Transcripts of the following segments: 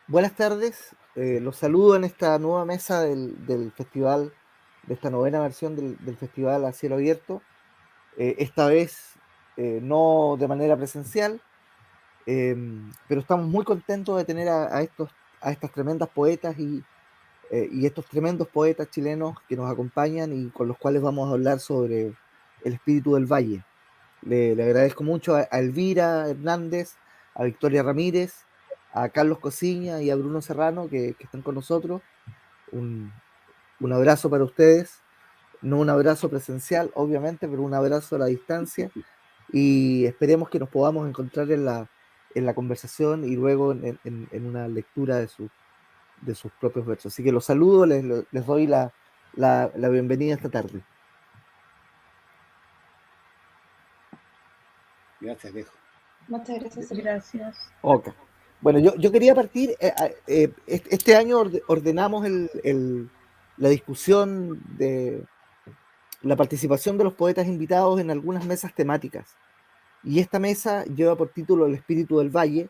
Buenas tardes, los saludo en esta nueva mesa del festival, de esta novena versión del festival a cielo abierto, esta vez no de manera presencial, eh, pero estamos muy contentos de tener a estas tremendas poetas y estos tremendos poetas chilenos que nos acompañan y con los cuales vamos a hablar sobre el espíritu del valle. Le agradezco mucho a Elvira Hernández, a Victoria Ramírez, a Carlos Cosiña y a Bruno Serrano que están con nosotros. Un, un abrazo para ustedes, no un abrazo presencial, obviamente, pero un abrazo a la distancia y esperemos que nos podamos encontrar en la conversación y luego en una lectura de sus propios versos. Así que los saludo, les doy la bienvenida esta tarde. Gracias, viejo. Muchas gracias. Gracias. Ok. Bueno, yo quería partir, este año ordenamos la discusión de la participación de los poetas invitados en algunas mesas temáticas. Y esta mesa lleva por título El espíritu del valle,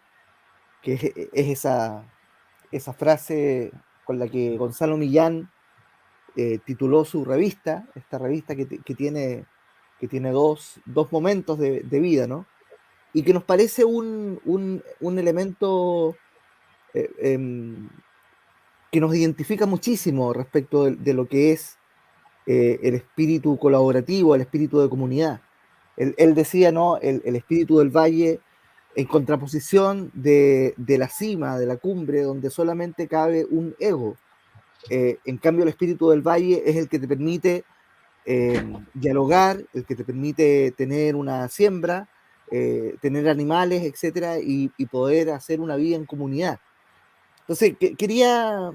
que es esa frase con la que Gonzalo Millán tituló su revista, esta revista que tiene dos momentos de vida, ¿no? Y que nos parece un elemento eh, em, que nos identifica muchísimo respecto de lo que es el espíritu colaborativo, el espíritu de comunidad. Él decía, ¿no? El espíritu del valle en contraposición de la cima, de la cumbre, donde solamente cabe un ego. En cambio, el espíritu del valle es el que te permite dialogar, el que te permite tener una siembra, tener animales, etcétera, y poder hacer una vida en comunidad. Entonces, quería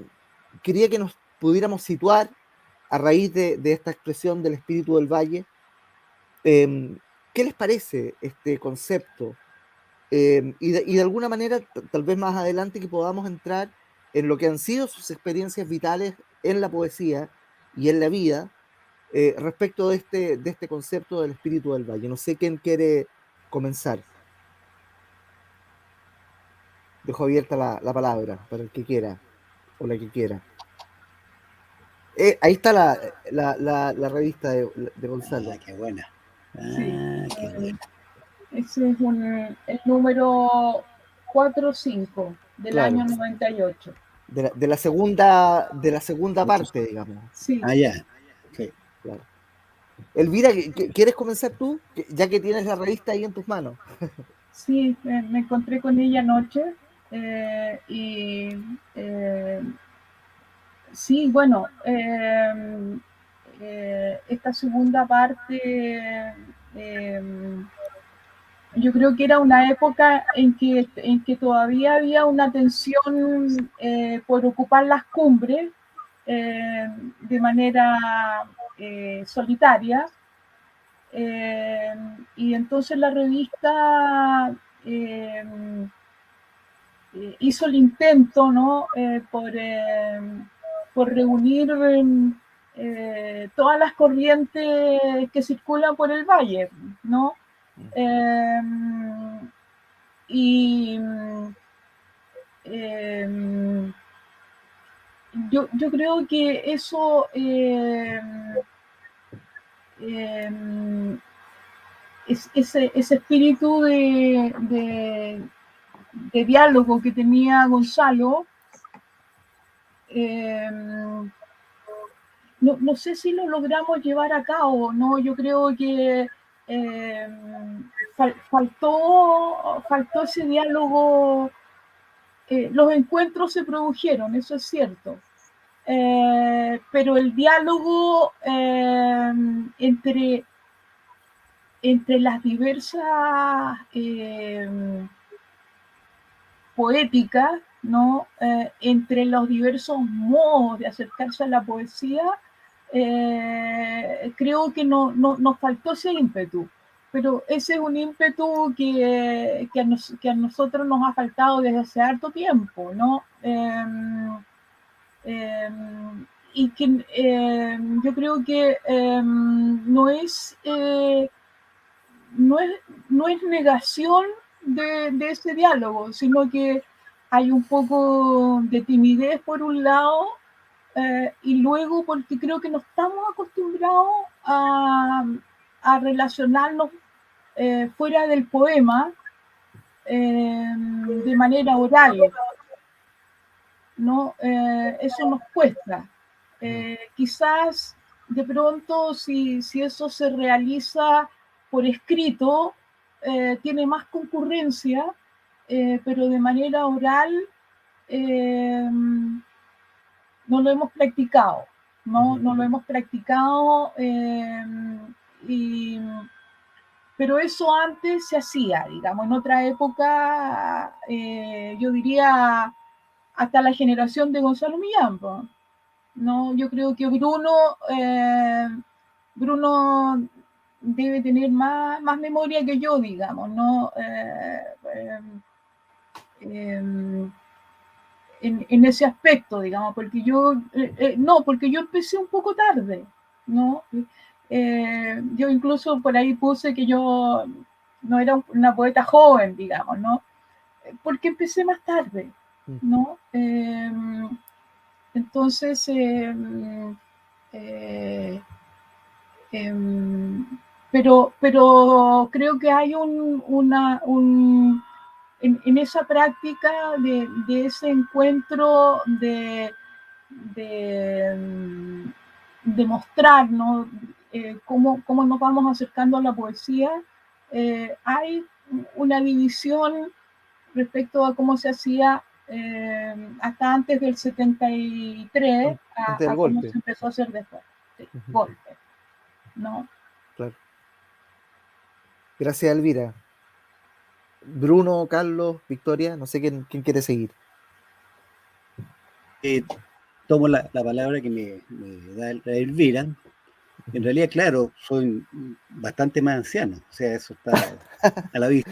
que nos pudiéramos situar a raíz de esta expresión del espíritu del valle. Eh, ¿Qué les parece este concepto? Y de alguna manera, tal vez más adelante, que podamos entrar en lo que han sido sus experiencias vitales en la poesía y en la vida respecto de este concepto del espíritu del valle. No sé quién quiere comenzar. Dejo abierta la palabra para el que quiera o la que quiera. Ahí está la revista de Gonzalo. Qué buena. Sí. Qué buena. Ese es el número 4 o 5 del Claro, año 98. de la segunda parte, digamos. Sí. Ya. Sí. Claro. Elvira, ¿quieres comenzar tú? Ya que tienes la revista ahí en tus manos. Sí, me encontré con ella anoche y sí, bueno, esta segunda parte yo creo que era una época en que todavía había una tensión por ocupar las cumbres de manera solitaria. Y entonces la revista hizo el intento, ¿no? Por reunir todas las corrientes que circulan por el valle, ¿no? Eh, y yo creo que eso ese espíritu de diálogo que tenía Gonzalo, no sé si lo logramos llevar a cabo, ¿no? Yo creo que faltó ese diálogo. Los encuentros se produjeron, eso es cierto. Pero el diálogo entre las diversas poéticas, ¿no? Entre los diversos modos de acercarse a la poesía, creo que nos faltó ese ímpetu. Pero ese es un ímpetu que a nosotros nos ha faltado desde hace harto tiempo, ¿no? Y que yo creo que no es negación de ese diálogo, sino que hay un poco de timidez por un lado, y luego porque creo que no estamos acostumbrados a relacionarnos fuera del poema de manera oral, ¿no? Eso nos cuesta. Quizás de pronto si eso se realiza por escrito, tiene más concurrencia, pero de manera oral no lo hemos practicado, ¿no? No lo hemos practicado, pero eso antes se hacía, digamos, en otra época, yo diría hasta la generación de Gonzalo Millán, ¿no? Yo creo que Bruno debe tener más memoria que yo, digamos, ¿no? En ese aspecto, digamos, porque porque yo empecé un poco tarde, ¿no? Yo incluso por ahí puse que yo no era una poeta joven, digamos, ¿no? Porque empecé más tarde, ¿no? Entonces, pero creo que hay en esa práctica de ese encuentro de mostrar, ¿no? Cómo nos vamos acercando a la poesía, hay una división respecto a cómo se hacía hasta antes del 73 Antes del cómo golpe. se empezó a hacer después. Sí, golpe, ¿no? Claro. Gracias, Elvira. Bruno, Carlos, Victoria, no sé quién quiere seguir. Tomo la palabra que me da la Elvira. En realidad, claro, soy bastante más anciano, o sea, eso está a la vista.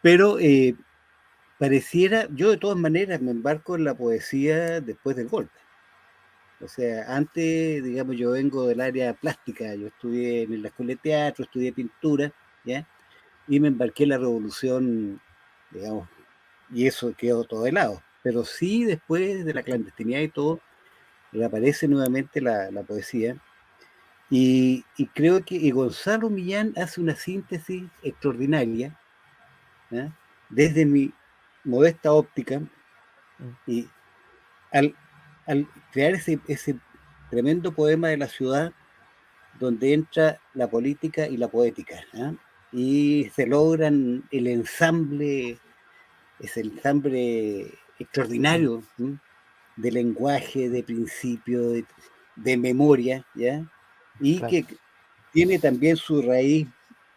Pero pareciera, yo de todas maneras me embarco en la poesía después del golpe. O sea, antes, digamos, yo vengo del área plástica, yo estudié en la escuela de teatro, estudié pintura, ¿ya? Y me embarqué en la revolución, digamos, y eso quedó todo de lado. Pero sí, después de la clandestinidad y todo, reaparece nuevamente la poesía. Y creo que Gonzalo Millán hace una síntesis extraordinaria, ¿ya? Desde mi modesta óptica, y al crear ese tremendo poema de la ciudad, donde entra la política y la poética, ¿eh? Y se logran ese ensamble extraordinario, ¿sí? De lenguaje, de principio, de memoria, ¿ya? Y Claro. que tiene también su raíz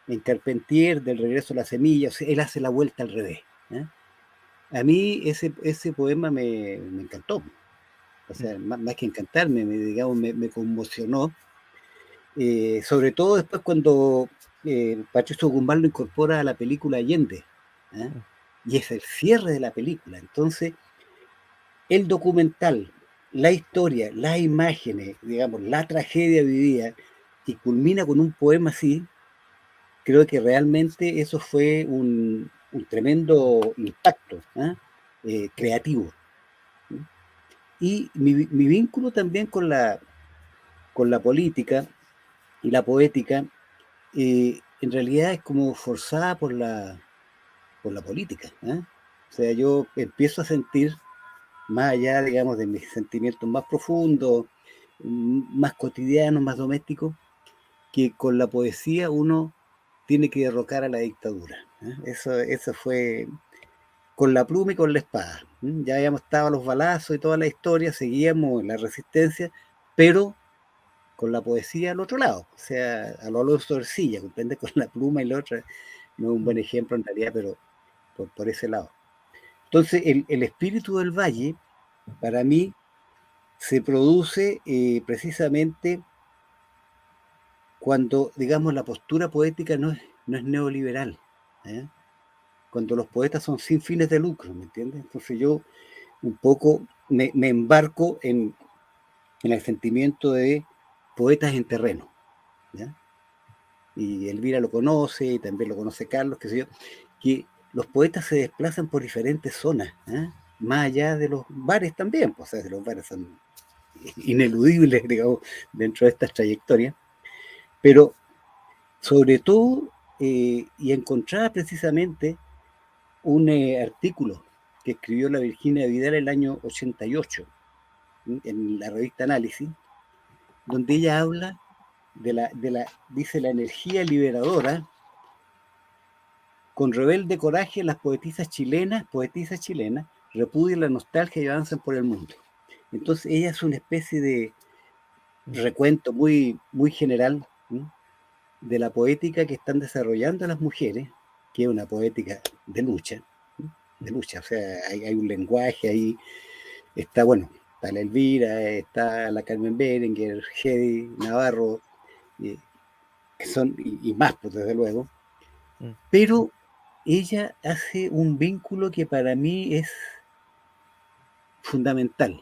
en Carpentier, del regreso a la semilla, o sea, él hace la vuelta al revés, ¿eh? A mí ese poema me encantó, o sea, más que encantarme, digamos, me conmocionó, sobre todo después cuando Patricio Guzmán lo incorpora a la película Allende, ¿eh? Y es el cierre de la película. Entonces, el documental, la historia, las imágenes, digamos, la tragedia vivida, y culmina con un poema así, creo que realmente eso fue un tremendo impacto, creativo. Y mi vínculo también con la política y la poética, en realidad es como forzada por la política, ¿eh? O sea, yo empiezo a sentir, más allá, digamos, de mis sentimientos más profundos, más cotidianos, más domésticos, que con la poesía uno tiene que derrocar a la dictadura, ¿eh? Eso fue con la pluma y con la espada. Ya habíamos estado a los balazos y toda la historia, seguíamos en la resistencia, pero con la poesía al otro lado, o sea, a lo Alonso Ercilla, comprende, con la pluma y la otra, no es un buen ejemplo en realidad, pero por ese lado. Entonces, el espíritu del valle, para mí, se produce precisamente cuando, digamos, la postura poética no es neoliberal, ¿eh? Cuando los poetas son sin fines de lucro, ¿me entiendes? Entonces yo un poco me embarco en el sentimiento de poetas en terreno, ¿ya? Y Elvira lo conoce, y también lo conoce Carlos, qué sé yo, que los poetas se desplazan por diferentes zonas, más allá de los bares también, pues, o sea, los bares son ineludibles, digamos, dentro de estas trayectorias, pero sobre todo, y encontraba precisamente un artículo que escribió la Virginia Vidal el año 88 en la revista Análisis, donde ella habla dice, la energía liberadora con rebelde coraje las poetisas chilenas repudian la nostalgia y avanzan por el mundo. Entonces ella es una especie de recuento muy, muy general, ¿sí?, de la poética que están desarrollando las mujeres, que es una poética de lucha, ¿sí?, de lucha, o sea, hay un lenguaje ahí, está, bueno, está la Elvira, está la Carmen Berenguer, Hedy Navarro, que son, y más, pues desde luego, pero ella hace un vínculo que para mí es fundamental.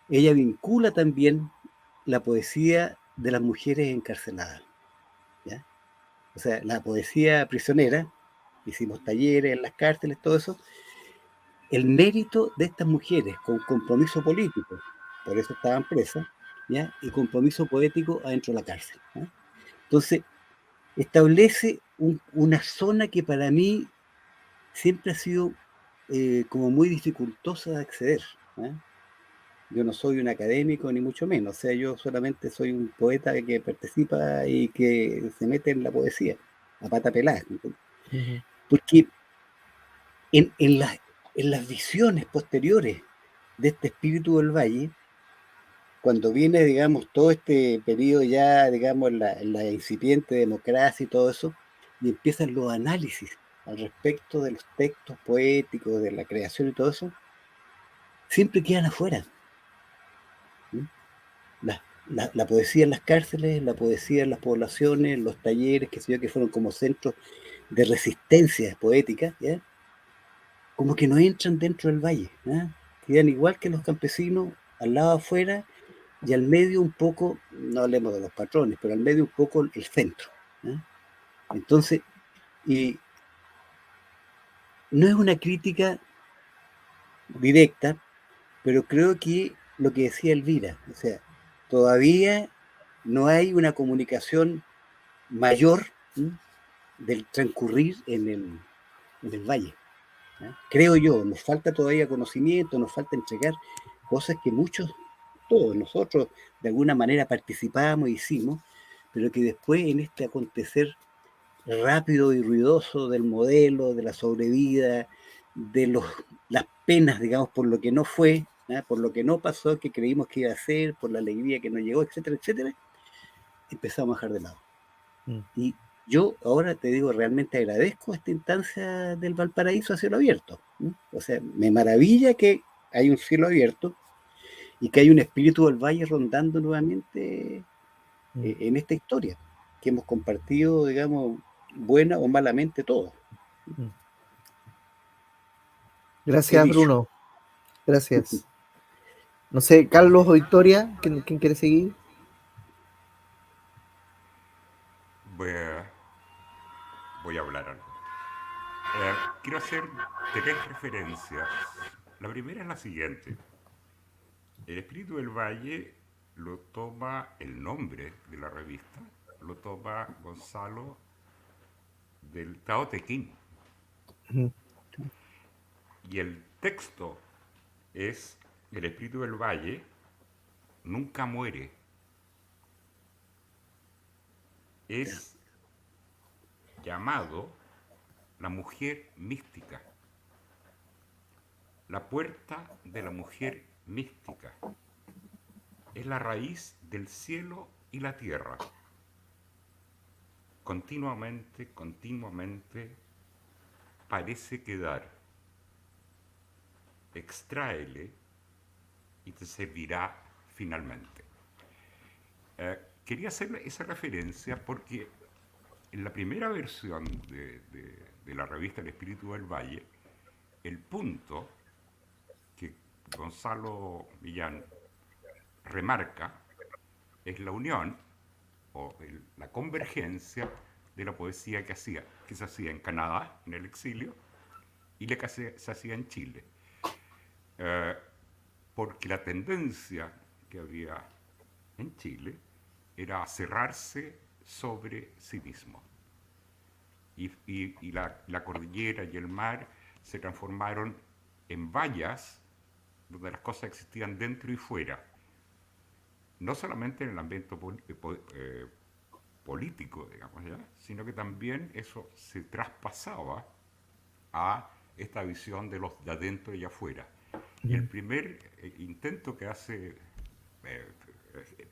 Ella vincula también la poesía de las mujeres encarceladas, ¿ya? O sea, la poesía prisionera, hicimos talleres en las cárceles, todo eso, el mérito de estas mujeres con compromiso político, por eso estaban presas, ¿ya?, y compromiso poético adentro de la cárcel, ¿ya? Entonces, establece una zona que para mí siempre ha sido como muy dificultosa de acceder, ¿eh? Yo no soy un académico ni mucho menos, o sea, yo solamente soy un poeta que participa y que se mete en la poesía a pata pelada, porque en las visiones posteriores de este espíritu del valle, cuando viene, digamos, todo este periodo ya, digamos, en la incipiente democracia y todo eso, y empiezan los análisis al respecto de los textos poéticos, de la creación y todo eso, siempre quedan afuera, ¿sí? La poesía en las cárceles, la poesía en las poblaciones, los talleres, que sé yo, que fueron como centros de resistencia poética, ¿ya?, como que no entran dentro del valle, ¿eh? Quedan igual que los campesinos, al lado afuera, y al medio un poco, no hablemos de los patrones, pero al medio un poco el centro, ¿eh? Entonces, y no es una crítica directa, pero creo que lo que decía Elvira, o sea, todavía no hay una comunicación mayor, ¿sí?, del transcurrir en el valle, ¿eh? Creo yo, nos falta todavía conocimiento, nos falta entregar cosas que todos nosotros de alguna manera participamos, hicimos, pero que después en este acontecer rápido y ruidoso del modelo, de la sobrevida, de las penas, digamos, por lo que no fue, ¿eh?, por lo que no pasó, que creímos que iba a ser, por la alegría que nos llegó, etcétera, etcétera, empezamos a dejar de lado. Y yo ahora te digo, realmente agradezco esta instancia del Valparaíso a cielo abierto, ¿eh? O sea, me maravilla que hay un cielo abierto y que hay un espíritu del valle rondando nuevamente en esta historia que hemos compartido, digamos, buena o malamente todos. Gracias, Bruno. Gracias. No sé, Carlos o Victoria, ¿quién quiere seguir? Voy a hablar algo. Quiero hacer 3 referencias. La primera es la siguiente. El espíritu del valle lo toma, el nombre de la revista, lo toma Gonzalo del Tao Te Ching. Y el texto es: el espíritu del valle nunca muere. Es llamado la mujer mística. La puerta de la mujer mística. Es la raíz del cielo y la tierra. Continuamente parece quedar. Extráele y te servirá finalmente. Quería hacer esa referencia porque en la primera versión de la revista El Espíritu del Valle, el punto que Gonzalo Millán remarca es la unión o la convergencia de la poesía que se hacía en Canadá, en el exilio, y la que se hacía en Chile. Porque la tendencia que había en Chile era cerrarse sobre sí mismo. Y la cordillera y el mar se transformaron en vallas donde las cosas existían dentro y fuera. No solamente en el ambiente político, digamos, ¿ya? Sino que también eso se traspasaba a esta visión de los de adentro y afuera. Y el primer intento que hace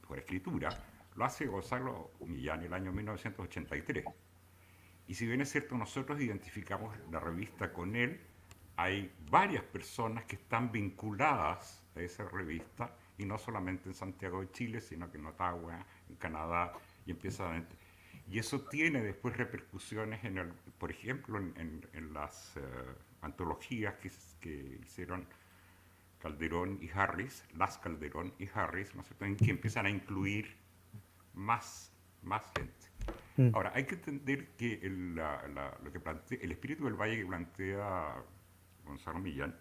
por escritura lo hace Gonzalo Millán en el año 1983. Y si bien es cierto, nosotros identificamos la revista con él, hay varias personas que están vinculadas a esa revista, y no solamente en Santiago de Chile, sino que en Ottawa, en Canadá, y empieza. Y eso tiene después repercusiones, por ejemplo, en las antologías que hicieron Calderón y Harris, las Calderón y Harris, ¿no es cierto?, en que empiezan a incluir más gente. Ahora, hay que entender que lo que el espíritu del valle que plantea Gonzalo Millán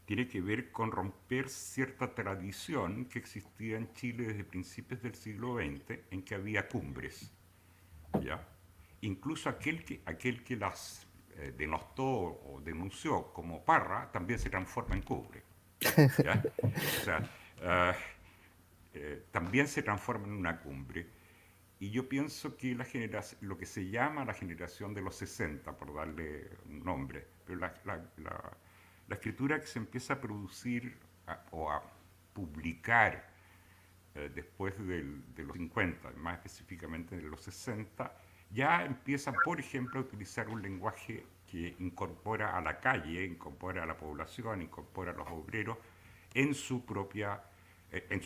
tiene que ver con romper cierta tradición que existía en Chile desde principios del siglo XX, en que había cumbres, ¿ya? Incluso aquel que las denostó o denunció como Parra también se transforma en cumbre, ¿ya? O sea, también se transforma en una cumbre. Y yo pienso que lo que se llama la generación de los 60, por darle un nombre, pero la escritura que se empieza a producir o a publicar después de los 50, más específicamente de los 60, ya empieza, por ejemplo, a utilizar un lenguaje que incorpora a la calle, incorpora a la población, incorpora a los obreros en su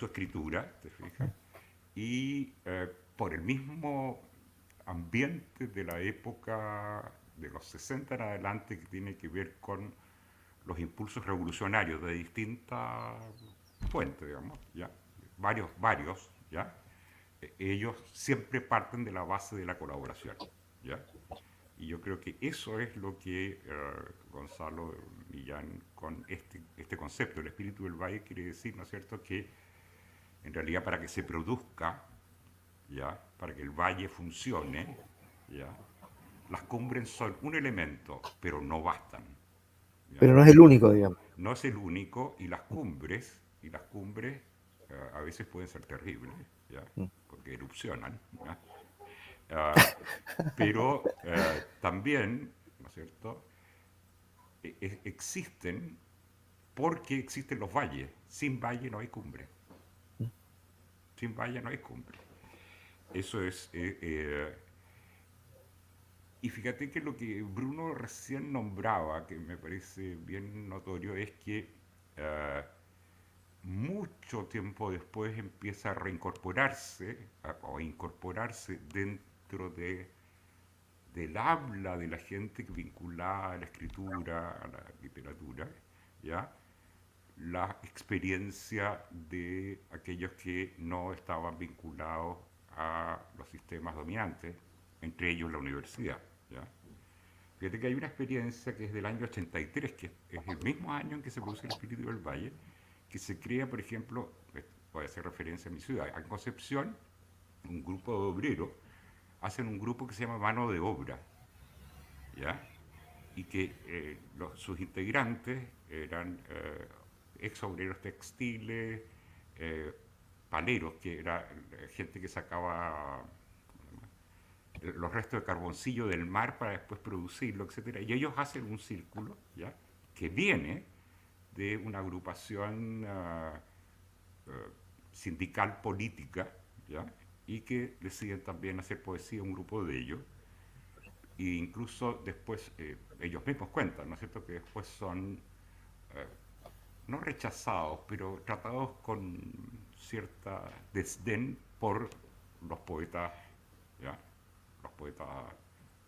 escritura, ¿te fijas? Y por el mismo ambiente de la época de los 60 en adelante, que tiene que ver con los impulsos revolucionarios de distintas fuentes, digamos, ¿ya? Varios, ¿ya? Ellos siempre parten de la base de la colaboración, ¿ya? Y yo creo que eso es lo que Gonzalo Millán, con este concepto, el espíritu del valle, quiere decir, ¿no es cierto?, que en realidad para que se produzca, ¿ya?, para que el valle funcione, ¿ya?, las cumbres son un elemento, pero no bastan, ¿ya? Pero no es el único, digamos. No es el único, y las cumbres a veces pueden ser terribles, ¿ya?, porque erupcionan, ¿ya? Pero también, ¿no es cierto?, existen porque existen los valles. Sin valle no hay cumbre. Sin valle no hay cumbre. Eso es. Y fíjate que lo que Bruno recién nombraba, que me parece bien notorio, es que mucho tiempo después empieza a reincorporarse o a incorporarse dentro del habla de la gente vinculada a la escritura, a la literatura, ¿ya?, la experiencia de aquellos que no estaban vinculados a los sistemas dominantes, entre ellos la universidad, ¿ya? Fíjate que hay una experiencia que es del año 83, que es el mismo año en que se produce el espíritu del valle, que se crea, por ejemplo, voy a hacer referencia a mi ciudad, en Concepción, un grupo de obreros hacen un grupo que se llama Mano de Obra, ¿ya? Y que sus integrantes eran ex obreros textiles, paleros, que era gente que sacaba los restos de carboncillo del mar para después producirlo, etcétera. Y ellos hacen un círculo, ¿ya?, que viene de una agrupación sindical política, ¿ya?, y que deciden también hacer poesía, un grupo de ellos. E incluso después ellos mismos cuentan, ¿no es cierto?, que después son no rechazados, pero tratados con cierta desdén por los poetas, ¿ya?, los poetas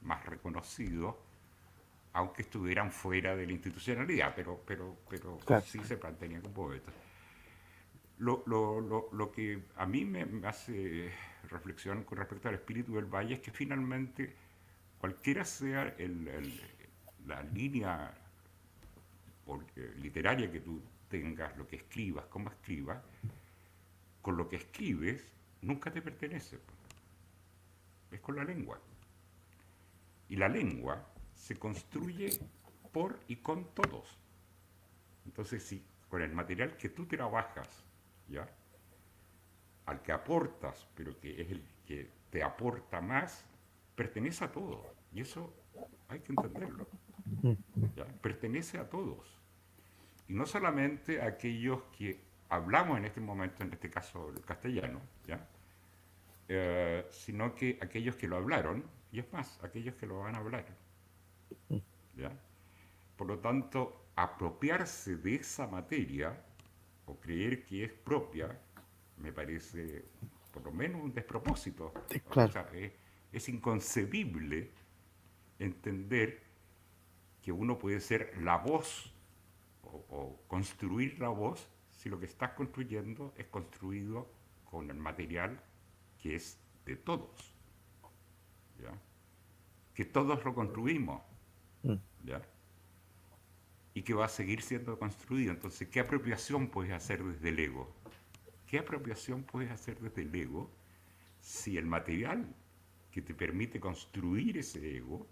más reconocidos, aunque estuvieran fuera de la institucionalidad, pero Claro. sí se mantenían como poetas. Lo que a mí me hace reflexión con respecto al espíritu del valle es que finalmente, cualquiera sea la línea literaria que tú tengas, lo que escribas, cómo escribas, con lo que escribes nunca te pertenece. Es con la lengua. Y la lengua se construye por y con todos. Entonces, si con el material que tú trabajas, ¿ya?, al que aportas, pero que es el que te aporta más, pertenece a todos. Y eso hay que entenderlo. ¿Ya? Pertenece a todos. Y no solamente a aquellos que hablamos en este momento, en este caso el castellano, ¿ya?, sino que aquellos que lo hablaron, y es más, aquellos que lo van a hablar. ¿Ya? Por lo tanto, apropiarse de esa materia o creer que es propia, me parece por lo menos un despropósito. Claro. O sea, es inconcebible entender que uno puede ser la voz o construir la voz si lo que estás construyendo es construido con el material que es de todos, ¿ya?, que todos lo construimos, ¿ya?, y que va a seguir siendo construido. Entonces, ¿qué apropiación puedes hacer desde el ego? ¿Qué apropiación puedes hacer desde el ego si el material que te permite construir ese ego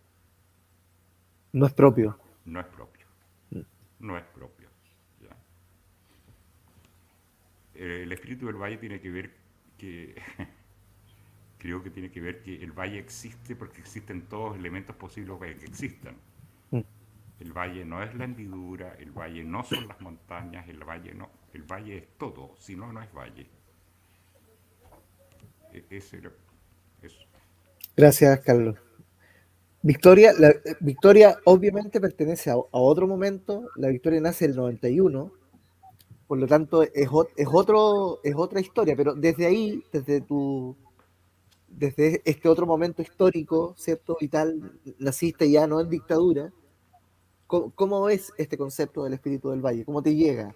No es propio. no es propio? No es propio. ¿Ya? El espíritu del valle tiene que ver que creo que tiene que ver que el valle existe porque existen todos los elementos posibles para que existan. El valle no es la hendidura, el valle no son las montañas, el valle es todo, si no, no es valle. Eso. Gracias, Carlos. Victoria obviamente pertenece a otro momento. La Victoria nace en el 91, por lo tanto es otra historia, pero desde ahí, desde este otro momento histórico, ¿cierto? Y tal, naciste ya no en dictadura. ¿Cómo es este concepto del espíritu del valle? ¿Cómo te llega?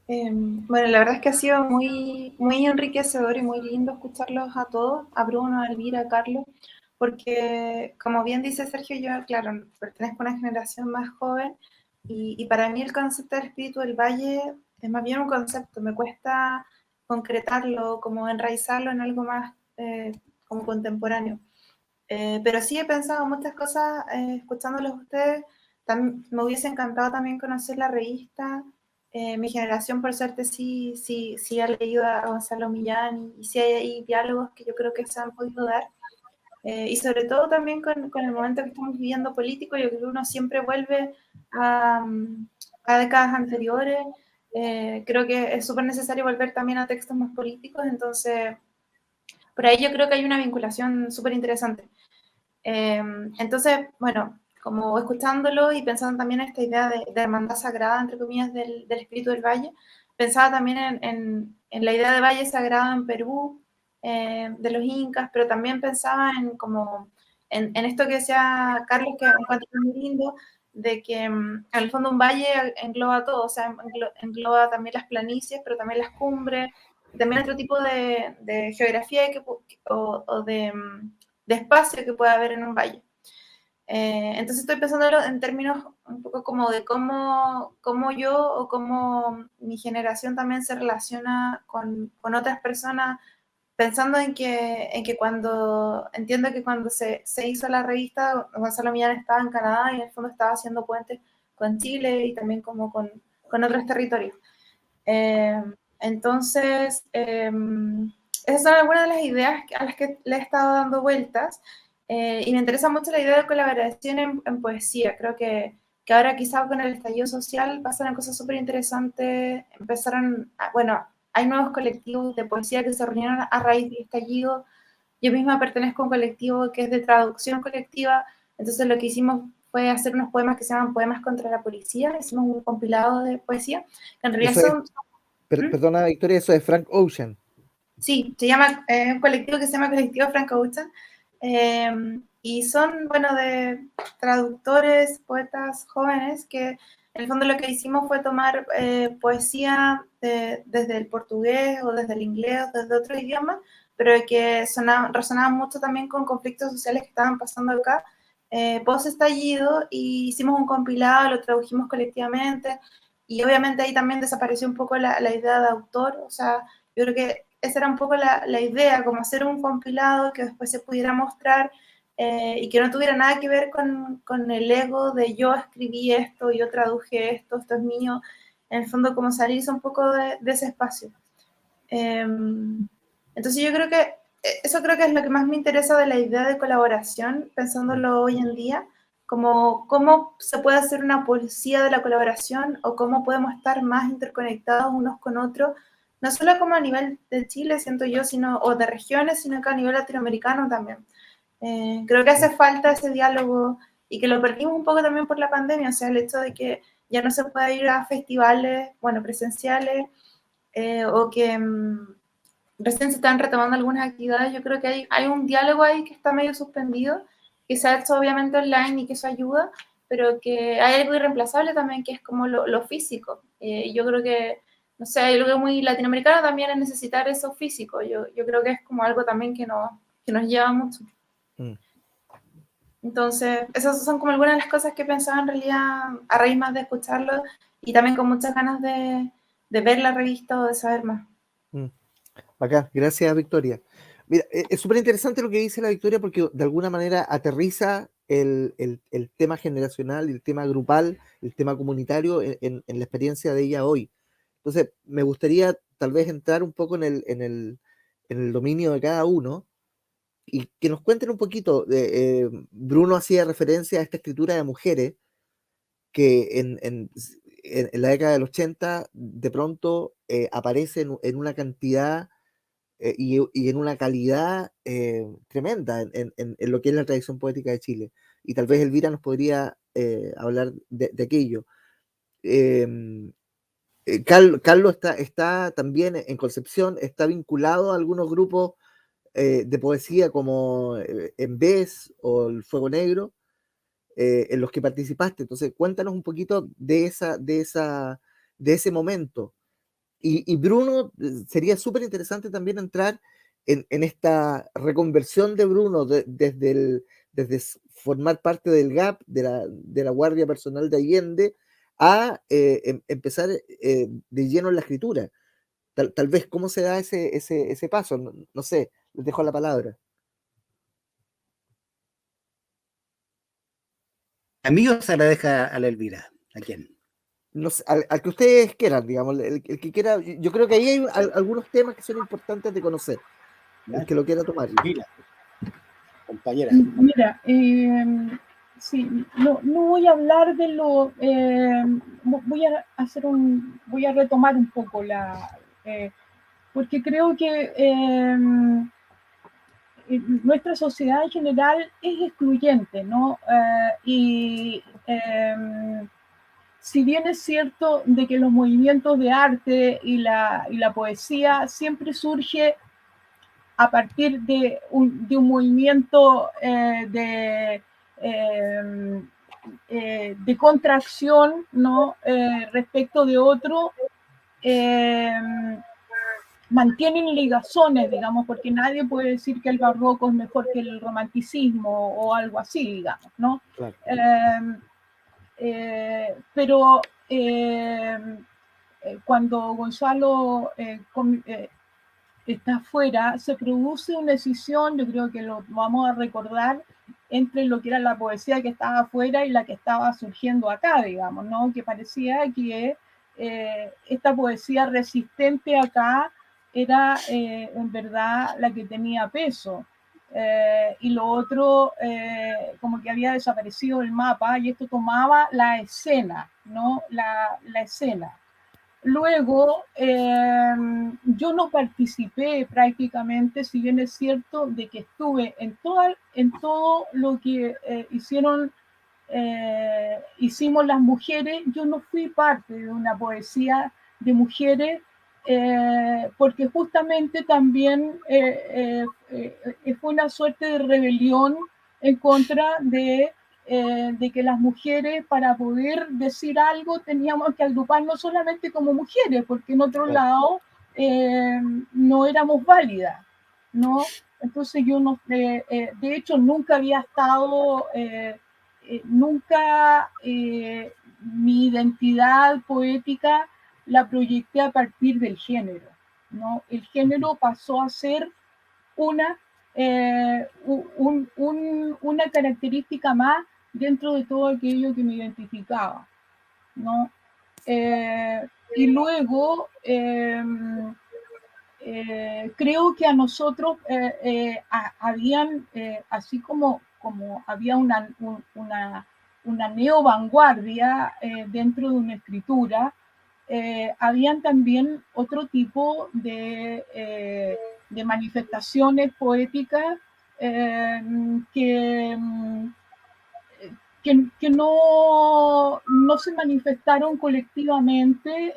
Bueno, la verdad es que ha sido muy, muy enriquecedor y muy lindo escucharlos a todos, a Bruno, a Elvira, a Carlos, porque como bien dice Sergio, yo, claro, pertenezco a una generación más joven y para mí el concepto del espíritu del valle es más bien un concepto, me cuesta concretarlo, como enraizarlo en algo más como contemporáneo. Pero sí he pensado muchas cosas escuchándolos a ustedes. Me hubiese encantado también conocer la revista. Mi generación, por suerte, sí ha leído a Gonzalo Millán y sí hay diálogos que yo creo que se han podido dar. Y sobre todo también con el momento que estamos viviendo político, yo creo que uno siempre vuelve a décadas anteriores. Creo que es súper necesario volver también a textos más políticos, entonces por ahí yo creo que hay una vinculación súper interesante. Entonces, bueno, como escuchándolo y pensando también en esta idea de hermandad sagrada, entre comillas, del espíritu del valle, pensaba también en la idea de valle sagrado en Perú, de los incas, pero también pensaba en esto que decía Carlos, que encuentro muy lindo, de que en el fondo un valle engloba todo, o sea, engloba también las planicies, pero también las cumbres, también otro tipo de geografía o de espacio que puede haber en un valle. Entonces estoy pensando en términos un poco como de cómo yo o cómo mi generación también se relaciona con otras personas, pensando en que cuando, entiendo que cuando se hizo la revista, Gonzalo Millán estaba en Canadá y en el fondo estaba haciendo puentes con Chile y también como con otros territorios. Entonces, esas son algunas de las ideas a las que le he estado dando vueltas y me interesa mucho la idea de colaboración en poesía. Creo que ahora quizá con el estallido social pasaron cosas súper interesantes, bueno, hay nuevos colectivos de poesía que se reunieron a raíz del estallido. Yo misma pertenezco a un colectivo que es de traducción colectiva, entonces lo que hicimos fue hacer unos poemas que se llaman Poemas contra la Policía, hicimos un compilado de poesía, que en realidad son... Perdona, Victoria, eso es Frank Ocean. Sí, se llama un colectivo que se llama Colectivo Frank Ocean, y son, bueno, de traductores, poetas jóvenes que En el fondo lo que hicimos fue tomar poesía desde el portugués o desde el inglés o desde otro idioma, pero que resonaban mucho también con conflictos sociales que estaban pasando acá, post estallido, y hicimos un compilado, lo tradujimos colectivamente, y obviamente ahí también desapareció un poco la idea de autor. O sea, yo creo que esa era un poco la idea, como hacer un compilado que después se pudiera mostrar, y que no tuviera nada que ver con el ego de yo escribí esto, yo traduje esto, esto es mío. En el fondo, como salirse un poco de ese espacio. Entonces yo creo que eso creo que es lo que más me interesa de la idea de colaboración, pensándolo hoy en día, como cómo se puede hacer una poesía de la colaboración, o cómo podemos estar más interconectados unos con otros, no solo como a nivel de Chile, siento yo, o de regiones, sino que a nivel latinoamericano también. Creo que hace falta ese diálogo, y que lo perdimos un poco también por la pandemia. O sea, el hecho de que ya no se pueda ir a festivales, bueno, presenciales, o que recién se están retomando algunas actividades. Yo creo que hay un diálogo ahí que está medio suspendido, que se ha hecho obviamente online y que eso ayuda, pero que hay algo irreemplazable también, que es como lo físico. Yo creo que, no sé, hay algo muy latinoamericano también es necesitar eso físico. Yo creo que es como algo también que nos lleva mucho. Entonces, esas son como algunas de las cosas que pensaba en realidad a raíz más de escucharlo, y también con muchas ganas de ver la revista o de saber más. Acá, gracias, Victoria. Mira, es súper interesante lo que dice la Victoria, porque de alguna manera aterriza el tema generacional, el tema grupal, el tema comunitario en la experiencia de ella hoy. Entonces, me gustaría tal vez entrar un poco en el dominio de cada uno, y que nos cuenten un poquito. Bruno hacía referencia a esta escritura de mujeres que en la década del 80 de pronto aparece en una cantidad y en una calidad tremenda en lo que es la tradición poética de Chile. Y tal vez Elvira nos podría hablar de aquello. Carlos está también en Concepción, está vinculado a algunos grupos de poesía como En Vez o El Fuego Negro, en los que participaste. Entonces, cuéntanos un poquito de ese momento. Y Bruno, sería súper interesante también entrar en esta reconversión de Bruno desde formar parte del GAP, de la Guardia Personal de Allende, a empezar de lleno en la escritura. Tal vez, ¿cómo se da ese paso? No sé, les dejo la palabra. Amigos, se la deja a la Elvira. ¿A quién? No sé, al que ustedes quieran, digamos, el que quiera. Yo creo que ahí hay algunos temas que son importantes de conocer, ¿Ya? el que lo quiera tomar. Elvira, compañera. Mira, sí, no voy a hablar de lo, voy a retomar un poco porque creo que nuestra sociedad en general es excluyente, ¿no? Si bien es cierto de que los movimientos de arte y la poesía siempre surge a partir de un movimiento de contracción, ¿no? Respecto de otro, mantienen ligazones, digamos, porque nadie puede decir que el barroco es mejor que el romanticismo o algo así, digamos, ¿no? Claro. Pero cuando Gonzalo está afuera, se produce una decisión, yo creo que lo vamos a recordar, entre lo que era la poesía que estaba afuera y la que estaba surgiendo acá, digamos, ¿no? Que parecía que esta poesía resistente acá era en verdad la que tenía peso. Y lo otro, como que había desaparecido el mapa, y esto tomaba la escena, ¿no? La escena. Luego, yo no participé prácticamente, si bien es cierto de que estuve en todo lo que hicimos las mujeres. Yo no fui parte de una poesía de mujeres, porque justamente también fue una suerte de rebelión en contra de de que las mujeres, para poder decir algo, teníamos que agruparnos solamente como mujeres, porque en otro lado no éramos válidas, ¿no? Entonces yo no, de hecho nunca había estado, nunca mi identidad poética la proyecté a partir del género, ¿no? El género pasó a ser una, una característica más dentro de todo aquello que me identificaba, ¿no? Y luego creo que a nosotros habían, así como había una neo-vanguardia dentro de una escritura, habían también otro tipo de manifestaciones poéticas que, que no se manifestaron colectivamente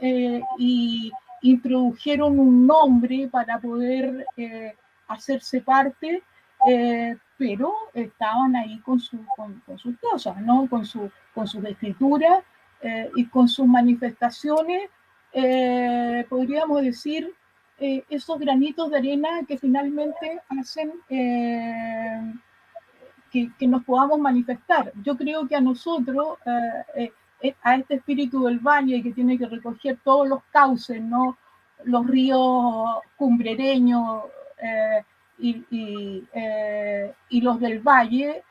y introdujeron un nombre para poder hacerse parte, pero estaban ahí con sus cosas, ¿no? con sus escrituras y con sus manifestaciones, podríamos decir, esos granitos de arena que finalmente hacen que nos podamos manifestar. Yo creo que a nosotros, a este espíritu del valle que tiene que recoger todos los cauces, ¿no? Los ríos cumbrereños y los del valle,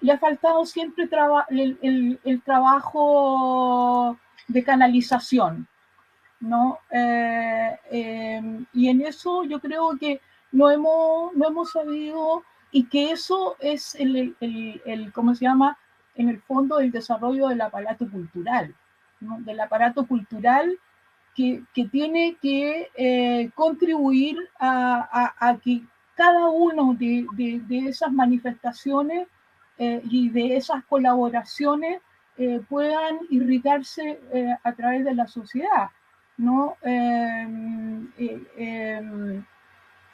le ha faltado siempre el trabajo de canalización, ¿no? Y en eso yo creo que no hemos sabido, y que eso es ¿cómo se llama? En el fondo, el desarrollo del aparato cultural, ¿no? Del aparato cultural que tiene que contribuir a que cada uno de esas manifestaciones y de esas colaboraciones puedan irrigarse a través de la sociedad, ¿no?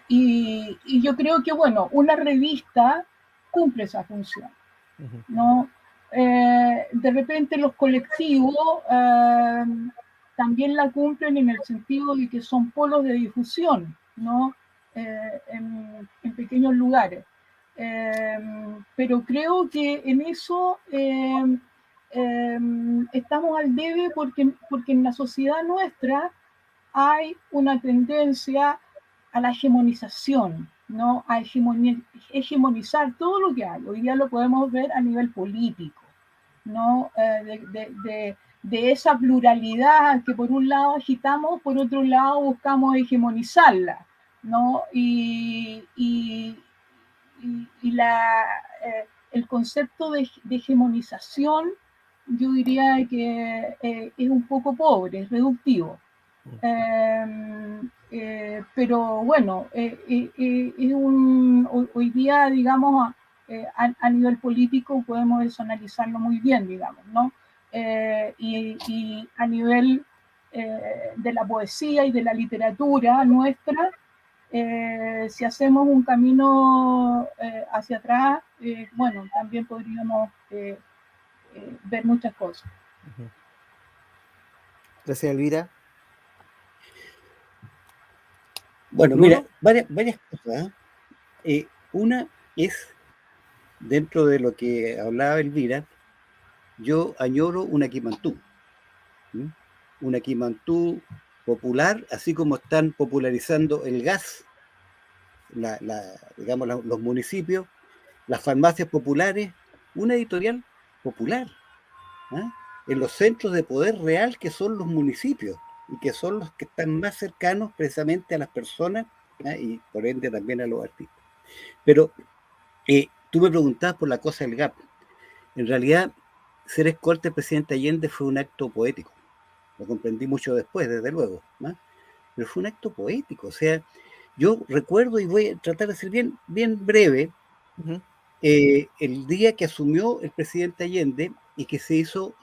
Y yo creo que, bueno, una revista cumple esa función, ¿no? De repente los colectivos también la cumplen en el sentido de que son polos de difusión, ¿no? En pequeños lugares. Pero creo que en eso estamos al debe porque en la sociedad nuestra hay una tendencia a la hegemonización, ¿no? A hegemonizar todo lo que hay. Hoy día lo podemos ver a nivel político, ¿no? De esa pluralidad que por un lado agitamos, por otro lado buscamos hegemonizarla, ¿no? Y el concepto de hegemonización, yo diría que es un poco pobre, es reductivo. Pero bueno, hoy día, digamos, a nivel político podemos eso analizarlo muy bien, digamos, ¿no? Y a nivel de la poesía y de la literatura nuestra, si hacemos un camino hacia atrás, bueno, también podríamos ver muchas cosas. Gracias, Elvira. Bueno, mira, varias cosas. Una es, dentro de lo que hablaba Elvira, yo añoro un Aquimantú. Un Aquimantú popular, así como están popularizando el gas, digamos, los municipios, las farmacias populares, una editorial popular, ¿eh? En los centros de poder real que son los municipios y que son los que están más cercanos precisamente a las personas, ¿eh? Y por ende también a los artistas. Pero tú me preguntabas por la cosa del GAP. En realidad, ser escolta del presidente Allende fue un acto poético. Lo comprendí mucho después, desde luego, ¿no? Pero fue un acto poético. O sea, yo recuerdo, y voy a tratar de ser bien breve, el día que asumió el presidente Allende y que se hizo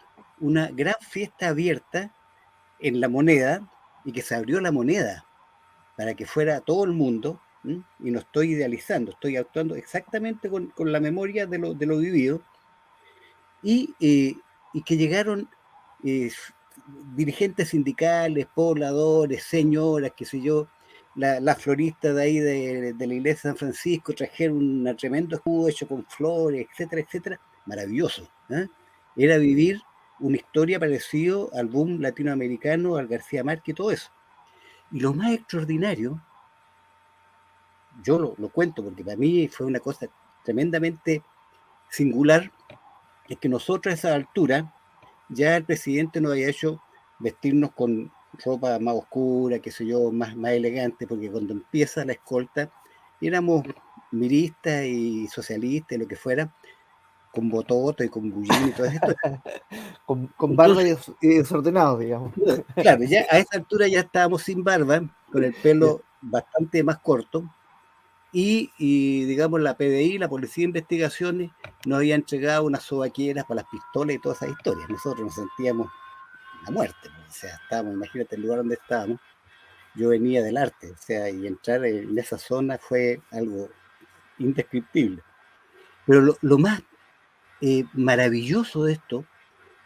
una gran fiesta abierta en La Moneda y que se abrió La Moneda para que fuera todo el mundo y no estoy idealizando, estoy actuando exactamente con la memoria de lo vivido, y que llegaron dirigentes sindicales, pobladores, señoras, qué sé yo, la florista de ahí de la iglesia de San Francisco, trajeron un tremendo escudo hecho con flores, etcétera, etcétera, maravilloso. Era vivir una historia parecida al boom latinoamericano, al García Márquez y todo eso. Y lo más extraordinario, yo lo cuento porque para mí fue una cosa tremendamente singular, es que nosotros a esa altura ya el presidente nos había hecho vestirnos con ropa más oscura, qué sé yo, más elegante, porque cuando empieza la escolta éramos miristas y socialistas, lo que fuera, con bototo y con bullín y todo esto. con barba Entonces, y desordenado, digamos. claro, ya a esa altura ya estábamos sin barba, con el pelo bastante más corto, y digamos la PDI, la Policía de Investigaciones, nos había entregado unas sobaqueras para las pistolas y todas esas historias. Nosotros nos sentíamos la muerte, o sea, estábamos, imagínate el lugar donde estábamos. Yo venía del arte, o sea, y entrar en esa zona fue algo indescriptible. Pero lo más maravilloso de esto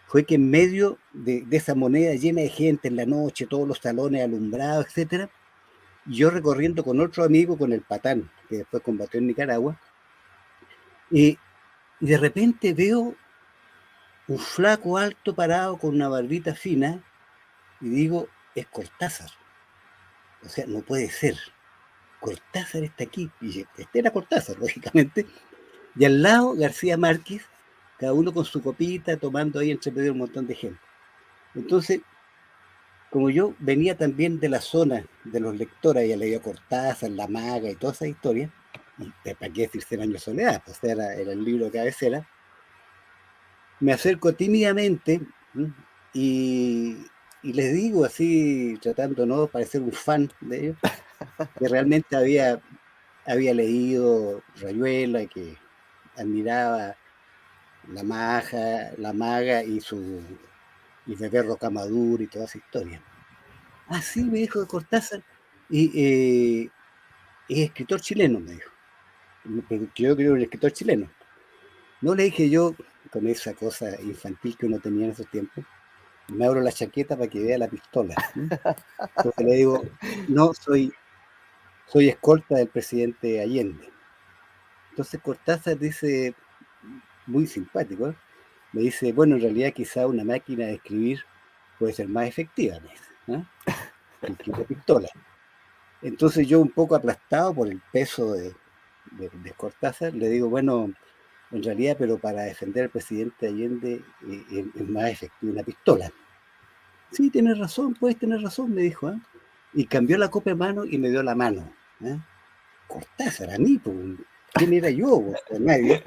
fue que en medio de esa moneda llena de gente en la noche, todos los salones alumbrados, etcétera, yo recorriendo con otro amigo, con el Patán, que después combatió en Nicaragua, y de repente veo un flaco alto parado con una barbita fina y digo, es Cortázar. O sea, no puede ser. Cortázar está aquí. Y este era Cortázar, lógicamente. Y al lado García Márquez, cada uno con su copita, tomando ahí entre medio un montón de gente. Entonces, como yo venía también de la zona de los lectores, ya leía Cortázar, La Maga y toda esa historia, y para qué decir 100 años de soledad, pues era el libro de cabecera, me acerco tímidamente y les digo así, tratando no parecer un fan de ellos, que realmente había leído Rayuela, que admiraba la Maga y Bebé Rocamaduro y toda esa historia. Ah, sí, me dijo de Cortázar, y es escritor chileno, me dijo. Pero yo creo que era un escritor chileno. No, le dije yo, con esa cosa infantil que uno tenía en esos tiempos, me abro la chaqueta para que vea la pistola. Entonces le digo, no, soy escolta del presidente Allende. Entonces Cortázar dice, muy simpático, me dice, bueno, en realidad quizá una máquina de escribir puede ser más efectiva, me dice, que una pistola. Entonces yo, un poco aplastado por el peso de Cortázar, le digo, bueno, en realidad, pero para defender al presidente Allende es más efectiva una pistola. Sí, tienes razón, puedes tener razón, me dijo. Y cambió la copa de mano y me dio la mano. Cortázar, a mí, pues, ¿quién era yo? Pues, nadie.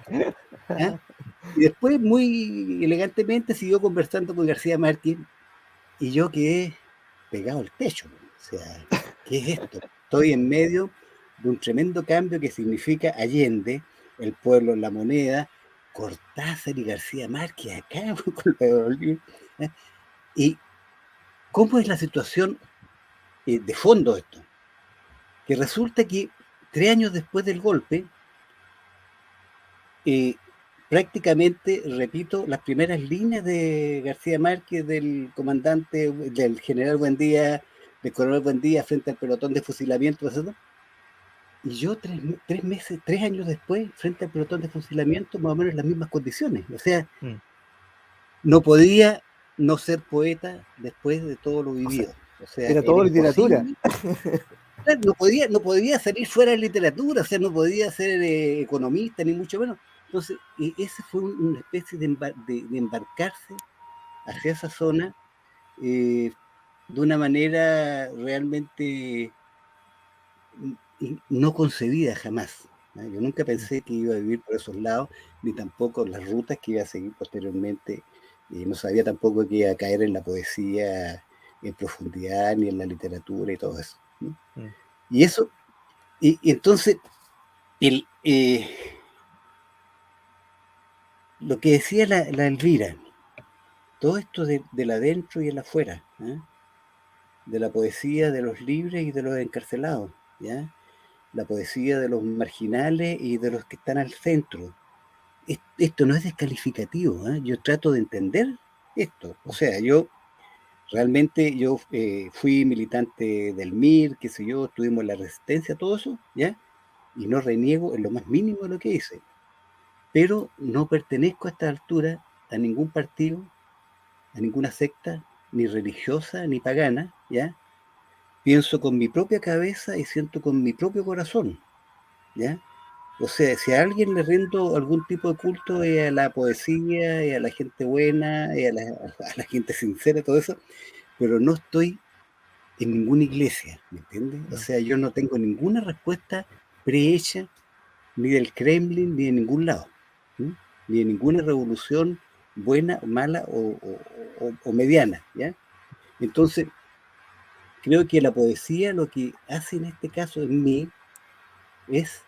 Y después, muy elegantemente, siguió conversando con García Márquez y yo quedé pegado al techo. O sea, ¿qué es esto? Estoy en medio de un tremendo cambio que significa Allende, el pueblo en la moneda, Cortázar y García Márquez acá, con los libros. ¿Y cómo es la situación de fondo de esto? Que resulta que 3 años después del golpe, prácticamente, repito, las primeras líneas de García Márquez, del comandante, del general Buendía, del coronel Buendía frente al pelotón de fusilamiento, etc. Y yo 3 años después, frente al pelotón de fusilamiento, más o menos en las mismas condiciones. O sea, no podía no ser poeta después de todo lo vivido. O sea, era todo literatura. No podía salir fuera de literatura, o sea, no podía ser economista, ni mucho menos. Entonces, ese fue una especie de embarcarse hacia esa zona de una manera realmente no concebida jamás. Yo nunca pensé que iba a vivir por esos lados, ni tampoco las rutas que iba a seguir posteriormente. No sabía tampoco que iba a caer en la poesía en profundidad, ni en la literatura y todo eso. Y eso, y entonces, lo que decía la Elvira, todo esto del adentro y el afuera, de la poesía de los libres y de los encarcelados, ¿ya? la poesía de los marginales y de los que están al centro. Esto no es descalificativo, ¿eh? Yo trato de entender esto. O sea, realmente yo fui militante del MIR, qué sé yo, estuvimos en la resistencia, todo eso, ¿ya? Y no reniego en lo más mínimo de lo que hice. Pero no pertenezco a esta altura a ningún partido, a ninguna secta, ni religiosa, ni pagana, ¿ya? Pienso con mi propia cabeza y siento con mi propio corazón, ¿ya? O sea, si a alguien le rindo algún tipo de culto es a la poesía, es a la gente buena, es a la gente sincera, todo eso, pero no estoy en ninguna iglesia, ¿me entiendes? O sea, yo no tengo ninguna respuesta prehecha ni del Kremlin ni de ningún lado, ¿sí? Ni de ninguna revolución buena, mala o mediana, ¿ya? Entonces, creo que la poesía lo que hace en este caso en mí es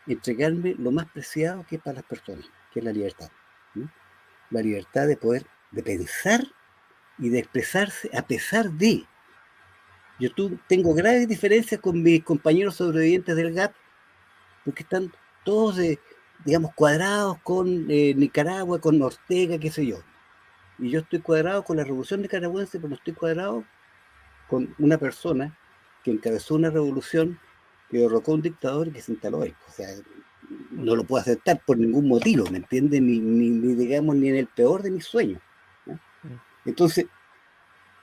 entregarme lo más preciado que es para las personas, que es la libertad, ¿sí? La libertad de poder, de pensar y de expresarse a pesar de. Tengo graves diferencias con mis compañeros sobrevivientes del GAP, porque están todos, digamos, cuadrados con Nicaragua, con Ortega, qué sé yo. Y yo estoy cuadrado con la revolución nicaragüense, pero no estoy cuadrado con una persona que encabezó una revolución que derrocó a un dictador y que se instaló él. O sea, no lo puedo aceptar por ningún motivo, ¿me entiendes? Ni digamos, ni en el peor de mis sueños, ¿no? Entonces,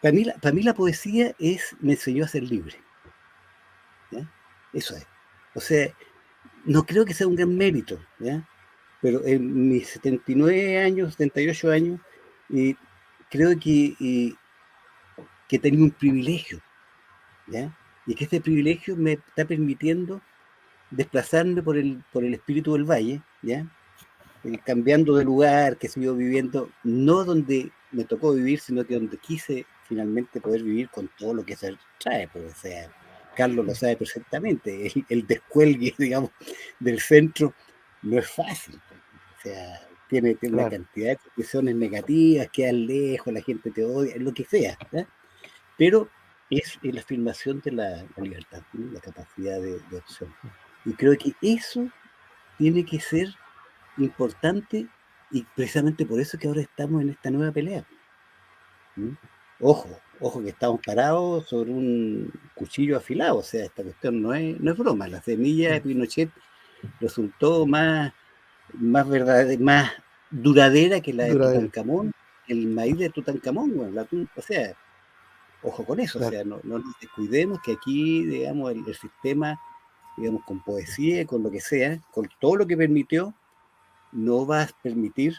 para mí la poesía me enseñó a ser libre, ¿ya? Eso es. O sea, no creo que sea un gran mérito, ¿ya? Pero en mis 79 años, 78 años, creo que he tenido un privilegio, ¿ya? Y que este privilegio me está permitiendo desplazarme por el espíritu del valle, ¿ya? Cambiando de lugar, que sigo viviendo, no donde me tocó vivir, sino que donde quise finalmente poder vivir con todo lo que se trae, pues, o sea, Carlos lo sabe perfectamente, el descuelgue, digamos, del centro no es fácil, pues, o sea, tiene una Claro. cantidad de expresiones negativas, quedas lejos, la gente te odia, lo que sea, ¿ya? Pero es la afirmación de la libertad, ¿no? La capacidad de opción. Y creo que eso tiene que ser importante y precisamente por eso que ahora estamos en esta nueva pelea. ¿Mm? Ojo que estamos parados sobre un cuchillo afilado, o sea, esta cuestión no es broma. La semilla de Pinochet resultó más verdadera, más duradera que la de Duradera. Tutankamón, el maíz de Tutankamón, bueno, o sea, ojo con eso, o Claro. sea, no nos descuidemos que aquí, digamos, el sistema, digamos, con poesía, con lo que sea, con todo lo que permitió, no va a permitir.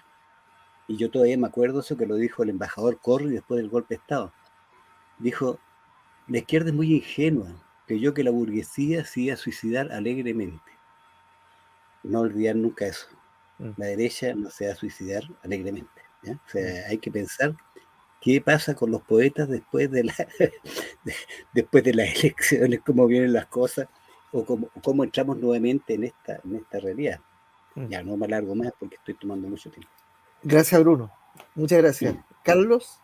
Y yo todavía me acuerdo eso que lo dijo el embajador Corry después del golpe de Estado. Dijo, la izquierda es muy ingenua, creyó que la burguesía se iba a suicidar alegremente. No olvidar nunca eso. La derecha no se va a suicidar alegremente, ¿ya? O sea, hay que pensar qué pasa con los poetas después de después de las elecciones, cómo vienen las cosas, o cómo entramos nuevamente en esta realidad. Ya no me alargo más porque estoy tomando mucho tiempo. Gracias, Bruno. Muchas gracias. Carlos.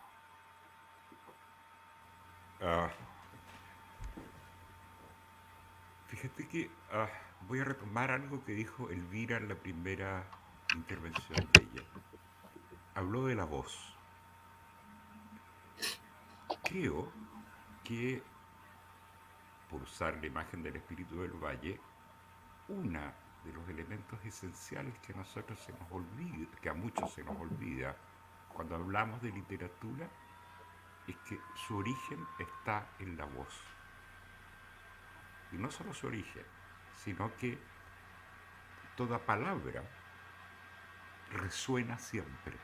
Fíjate que voy a retomar algo que dijo Elvira en la primera intervención de ella. Habló de la voz. Creo que, por usar la imagen del espíritu del valle, una de los elementos esenciales que a nosotros se nos olvida, que a muchos se nos olvida cuando hablamos de literatura, es que su origen está en la voz. Y no solo su origen, sino que toda palabra resuena siempre.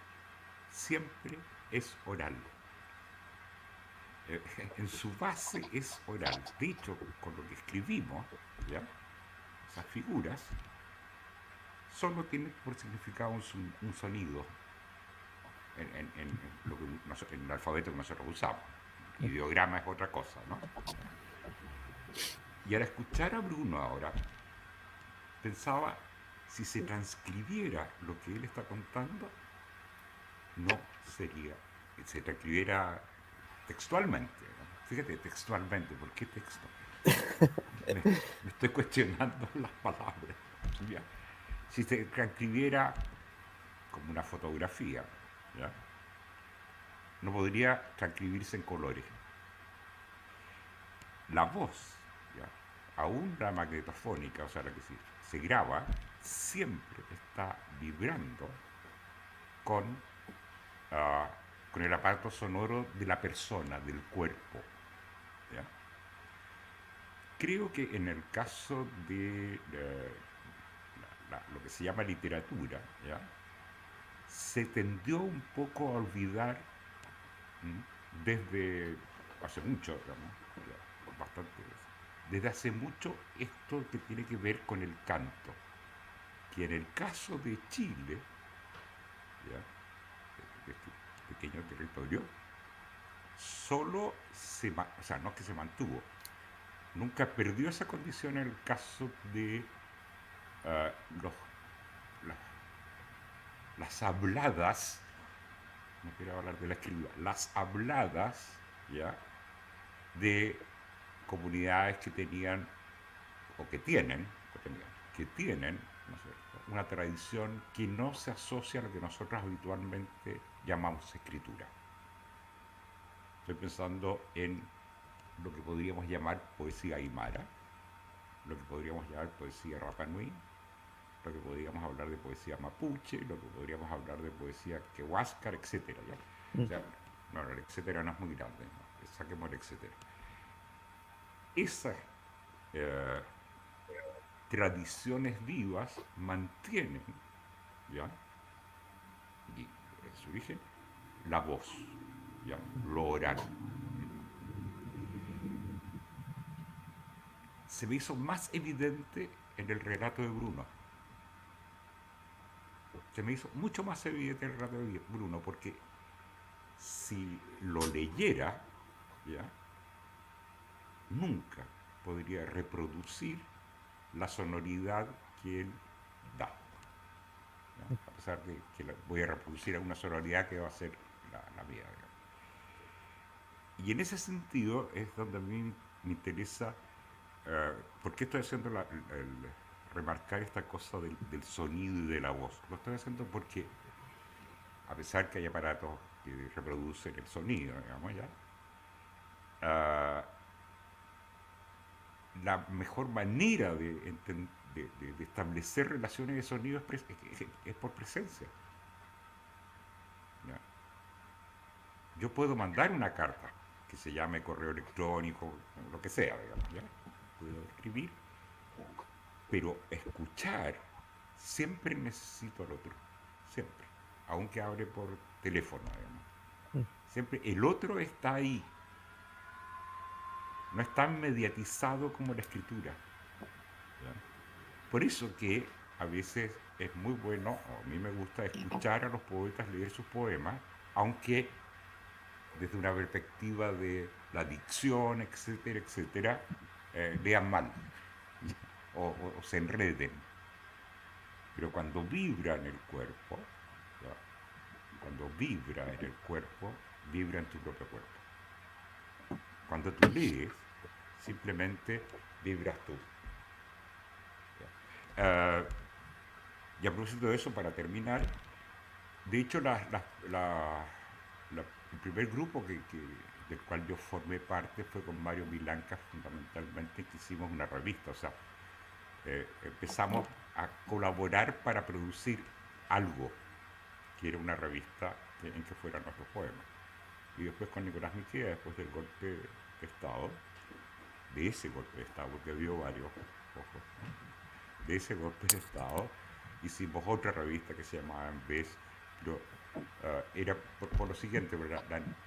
Siempre es oral. En su base es oral. De hecho, con lo que escribimos, ¿ya? Esas figuras solo tienen por significado un sonido en el alfabeto que nosotros usamos. Ideograma es otra cosa, ¿no? Y al escuchar a Bruno ahora, pensaba, si se transcribiera lo que él está contando, no sería, se transcribiera textualmente, ¿no? Fíjate, textualmente, ¿por qué texto? me estoy cuestionando las palabras. ¿Ya? Si se transcribiera como una fotografía, ¿ya? No podría transcribirse en colores. La voz, ¿ya? Aún la magnetofónica, o sea, la que se graba, siempre está vibrando con, ah, con el aparato sonoro de la persona, del cuerpo. ¿Ya? Creo que en el caso de lo que se llama literatura, ¿ya? Se tendió un poco a olvidar, ¿m? Desde hace mucho, digamos, ya, bastante, desde hace mucho esto que tiene que ver con el canto, que en el caso de Chile, ¿ya? De este pequeño territorio, solo o sea, no es que se mantuvo, nunca perdió esa condición en el caso de ah, los, las, las habladas, no quiero hablar de la escritura, las habladas, ¿ya? De comunidades que tenían, o que tienen, ¿no es cierto?, una tradición que no se asocia a lo que nosotros habitualmente llamamos escritura. Estoy pensando en lo que podríamos llamar poesía aymara, lo que podríamos llamar poesía Rapa Nui, lo que podríamos hablar de poesía mapuche, lo que podríamos hablar de poesía quehuáscar, etcétera, ¿ya? O sea, no, el etcétera no es muy grande, ¿no? Saquemos el etcétera. Esas eh, tradiciones vivas mantienen, ¿ya? Y en su origen, la voz, ¿ya? Lo oral. Se me hizo más evidente en el relato de Bruno. Se me hizo mucho más evidente el relato de Bruno, porque si lo leyera, ¿ya? Nunca podría reproducir la sonoridad que él da, ¿ya? A pesar de que voy a reproducir una sonoridad que va a ser la mía, digamos. Y en ese sentido es donde a mí me interesa, ¿por qué estoy haciendo remarcar esta cosa del sonido y de la voz? Lo estoy haciendo porque, a pesar que hay aparatos que reproducen el sonido, digamos, ya, la mejor manera de establecer relaciones de sonido es por presencia. ¿Ya? Yo puedo mandar una carta que se llame correo electrónico, lo que sea, digamos, ¿ya? Puedo escribir, pero escuchar siempre necesito al otro, siempre, aunque hable por teléfono, digamos. Siempre el otro está ahí, no es tan mediatizado como la escritura, ¿ya? Por eso que a veces es muy bueno, o a mí me gusta escuchar a los poetas leer sus poemas, aunque desde una perspectiva de la dicción, etcétera, etcétera, lean mal o se enreden. Pero cuando vibra en el cuerpo, ¿ya? Cuando vibra en el cuerpo, vibra en tu propio cuerpo. Cuando tú lees, simplemente vibras tú. Y a propósito de eso, para terminar, de hecho, el primer grupo del cual yo formé parte fue con Mario Milanca, fundamentalmente, que hicimos una revista. O sea, empezamos a colaborar para producir algo, que era una revista en que fueran nuestros poemas. Y después con Nicolás Miquea, después del golpe de Estado, de ese golpe de Estado, porque había varios, ojo, de ese golpe de Estado, hicimos otra revista que se llamaba En Vez, pero era por lo siguiente,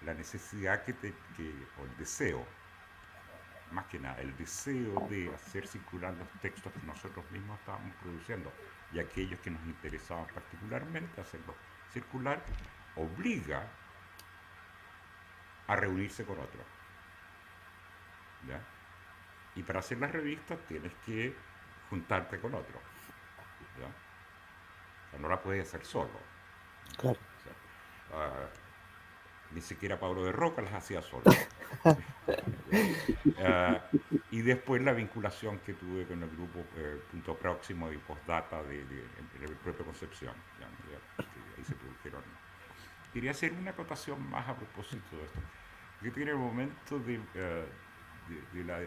la necesidad o el deseo, más que nada, el deseo de hacer circular los textos que nosotros mismos estábamos produciendo y aquellos que nos interesaban particularmente, hacerlos circular, obliga a reunirse con otros, ¿ya? Y para hacer las revistas tienes que juntarte con otros, ¿ya? O sea, no la puedes hacer solo. Claro. O sea, ni siquiera Pablo de Roca las hacía solo. Y después la vinculación que tuve con el grupo Punto Próximo y Postdata de la propia Concepción. Ahí se produjeron. Quería hacer una acotación más a propósito de esto. Yo creo que en el momento de la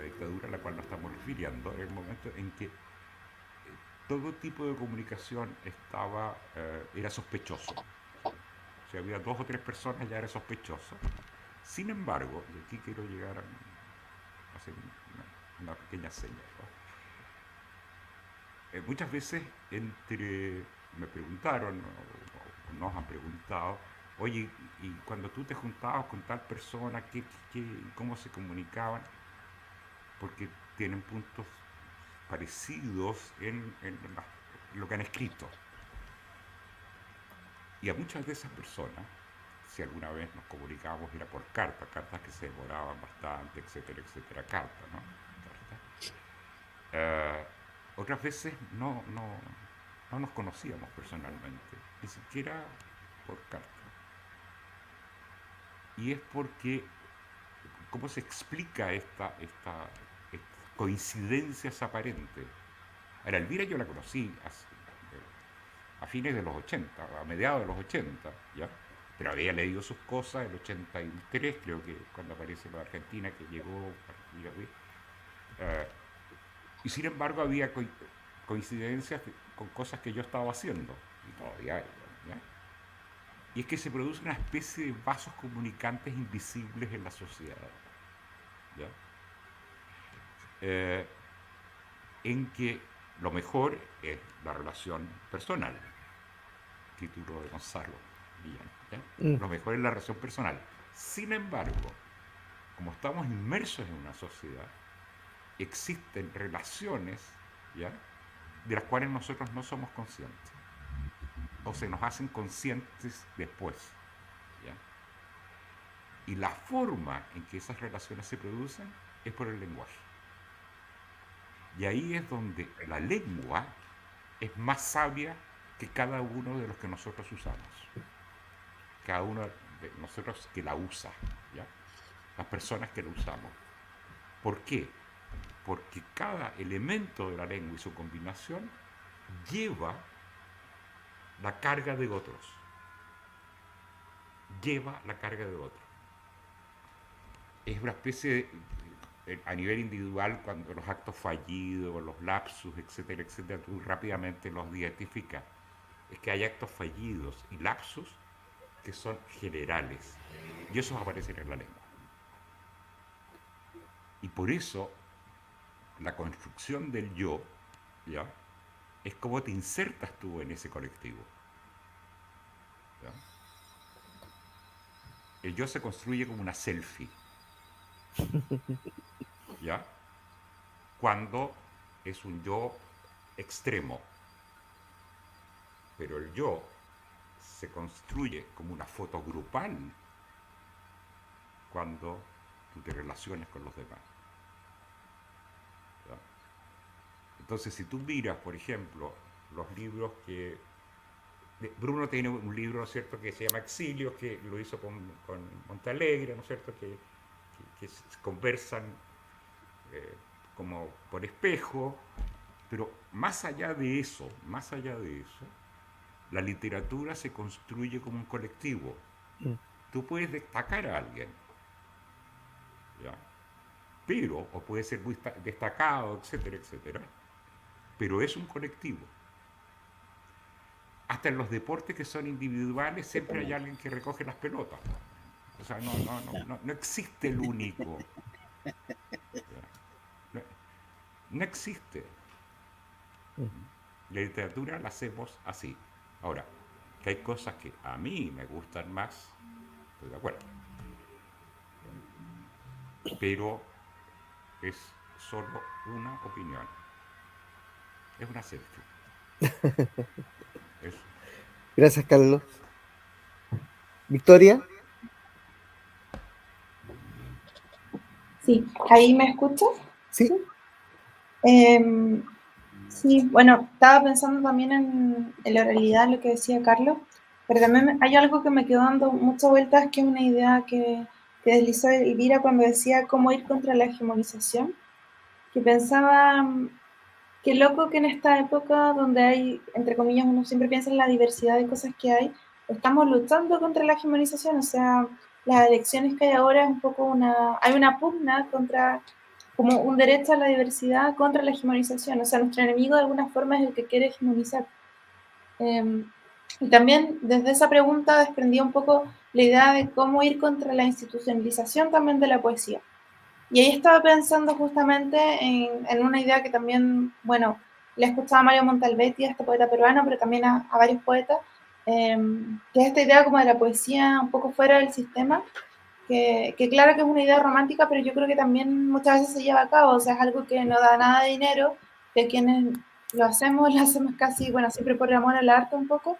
dictadura a la cual nos estamos refiriendo, era el momento en que todo tipo de comunicación era sospechoso. Si había 2 o 3 personas ya era sospechoso. Sin embargo, y aquí quiero llegar a hacer una pequeña señal, ¿no? Muchas veces me preguntaron, o nos han preguntado, oye, y cuando tú te juntabas con tal persona, ¿cómo se comunicaban? Porque tienen puntos parecidos en lo que han escrito. Y a muchas de esas personas, si alguna vez nos comunicábamos, era por cartas que se demoraban bastante, etcétera, etcétera, cartas, ¿no? Otras veces no nos conocíamos personalmente, ni siquiera por carta. Y es porque, ¿cómo se explica estas coincidencias aparentes? Ahora, Elvira yo la conocí a fines de los 80, a mediados de los 80, ¿ya? Pero había leído sus cosas en el 83, creo que cuando aparece la Argentina, que llegó, y sin embargo había coincidencias con cosas que yo estaba haciendo, y todavía hay, ¿ya? Y es que se produce una especie de vasos comunicantes invisibles en la sociedad, ¿ya? En que lo mejor es la relación personal, título de Gonzalo Villán, ¿ya? Lo mejor es la relación personal. Sin embargo, como estamos inmersos en una sociedad, existen relaciones, ¿ya?, de las cuales nosotros no somos conscientes, o se nos hacen conscientes después, ¿ya? Y la forma en que esas relaciones se producen es por el lenguaje. Y ahí es donde la lengua es más sabia que cada uno de los que nosotros usamos. Cada uno de nosotros que la usa, ¿ya? Las personas que la usamos. ¿Por qué? Porque cada elemento de la lengua y su combinación lleva la carga de otros. Lleva la carga de otros. Es una especie de, a nivel individual, cuando los actos fallidos, los lapsus, etcétera, etcétera, tú rápidamente los identificas. Es que hay actos fallidos y lapsus que son generales, y esos aparecen en la lengua. Y por eso la construcción del yo, ¿ya?, es como te insertas tú en ese colectivo, ¿ya? El yo se construye como una selfie, ¿ya?, cuando es un yo extremo. Pero el yo se construye como una foto grupal cuando tú te relacionas con los demás, ¿ya? Entonces, si tú miras, por ejemplo, los libros que... Bruno tiene un libro, ¿no es cierto?, que se llama Exilios, que lo hizo con Montalegre, ¿no es cierto?, que conversan como por espejo, pero más allá de eso, la literatura se construye como un colectivo. Tú puedes destacar a alguien, ¿ya?, pero, o puede ser muy destacado, etcétera, etcétera, pero es un colectivo. Hasta en los deportes que son individuales siempre hay alguien que recoge las pelotas. O sea, no existe el único. No existe. La literatura la hacemos así. Ahora, que hay cosas que a mí me gustan más, estoy de acuerdo. Pero es solo una opinión. Es una selfie. Eso. Gracias, Carlos. Victoria. Sí, ¿ahí me escuchas? Sí. Sí, bueno, estaba pensando también en la oralidad, lo que decía Carlos, pero también hay algo que me quedó dando muchas vueltas, que es una idea que deslizó Elvira cuando decía cómo ir contra la hegemonización, que pensaba, qué loco que en esta época donde hay, entre comillas, uno siempre piensa en la diversidad de cosas que hay, estamos luchando contra la hegemonización, o sea, las elecciones que hay ahora es un poco hay una pugna contra, como un derecho a la diversidad contra la hegemonización, o sea, nuestro enemigo de alguna forma es el que quiere hegemonizar. Y también desde esa pregunta desprendía un poco la idea de cómo ir contra la institucionalización también de la poesía. Y ahí estaba pensando justamente en una idea que también, bueno, le he escuchado a Mario Montalbetti, a este poeta peruano, pero también a varios poetas, que es esta idea como de la poesía un poco fuera del sistema, que claro que es una idea romántica, pero yo creo que también muchas veces se lleva a cabo, o sea, es algo que no da nada de dinero, que quienes lo hacemos casi, bueno, siempre por amor al arte un poco,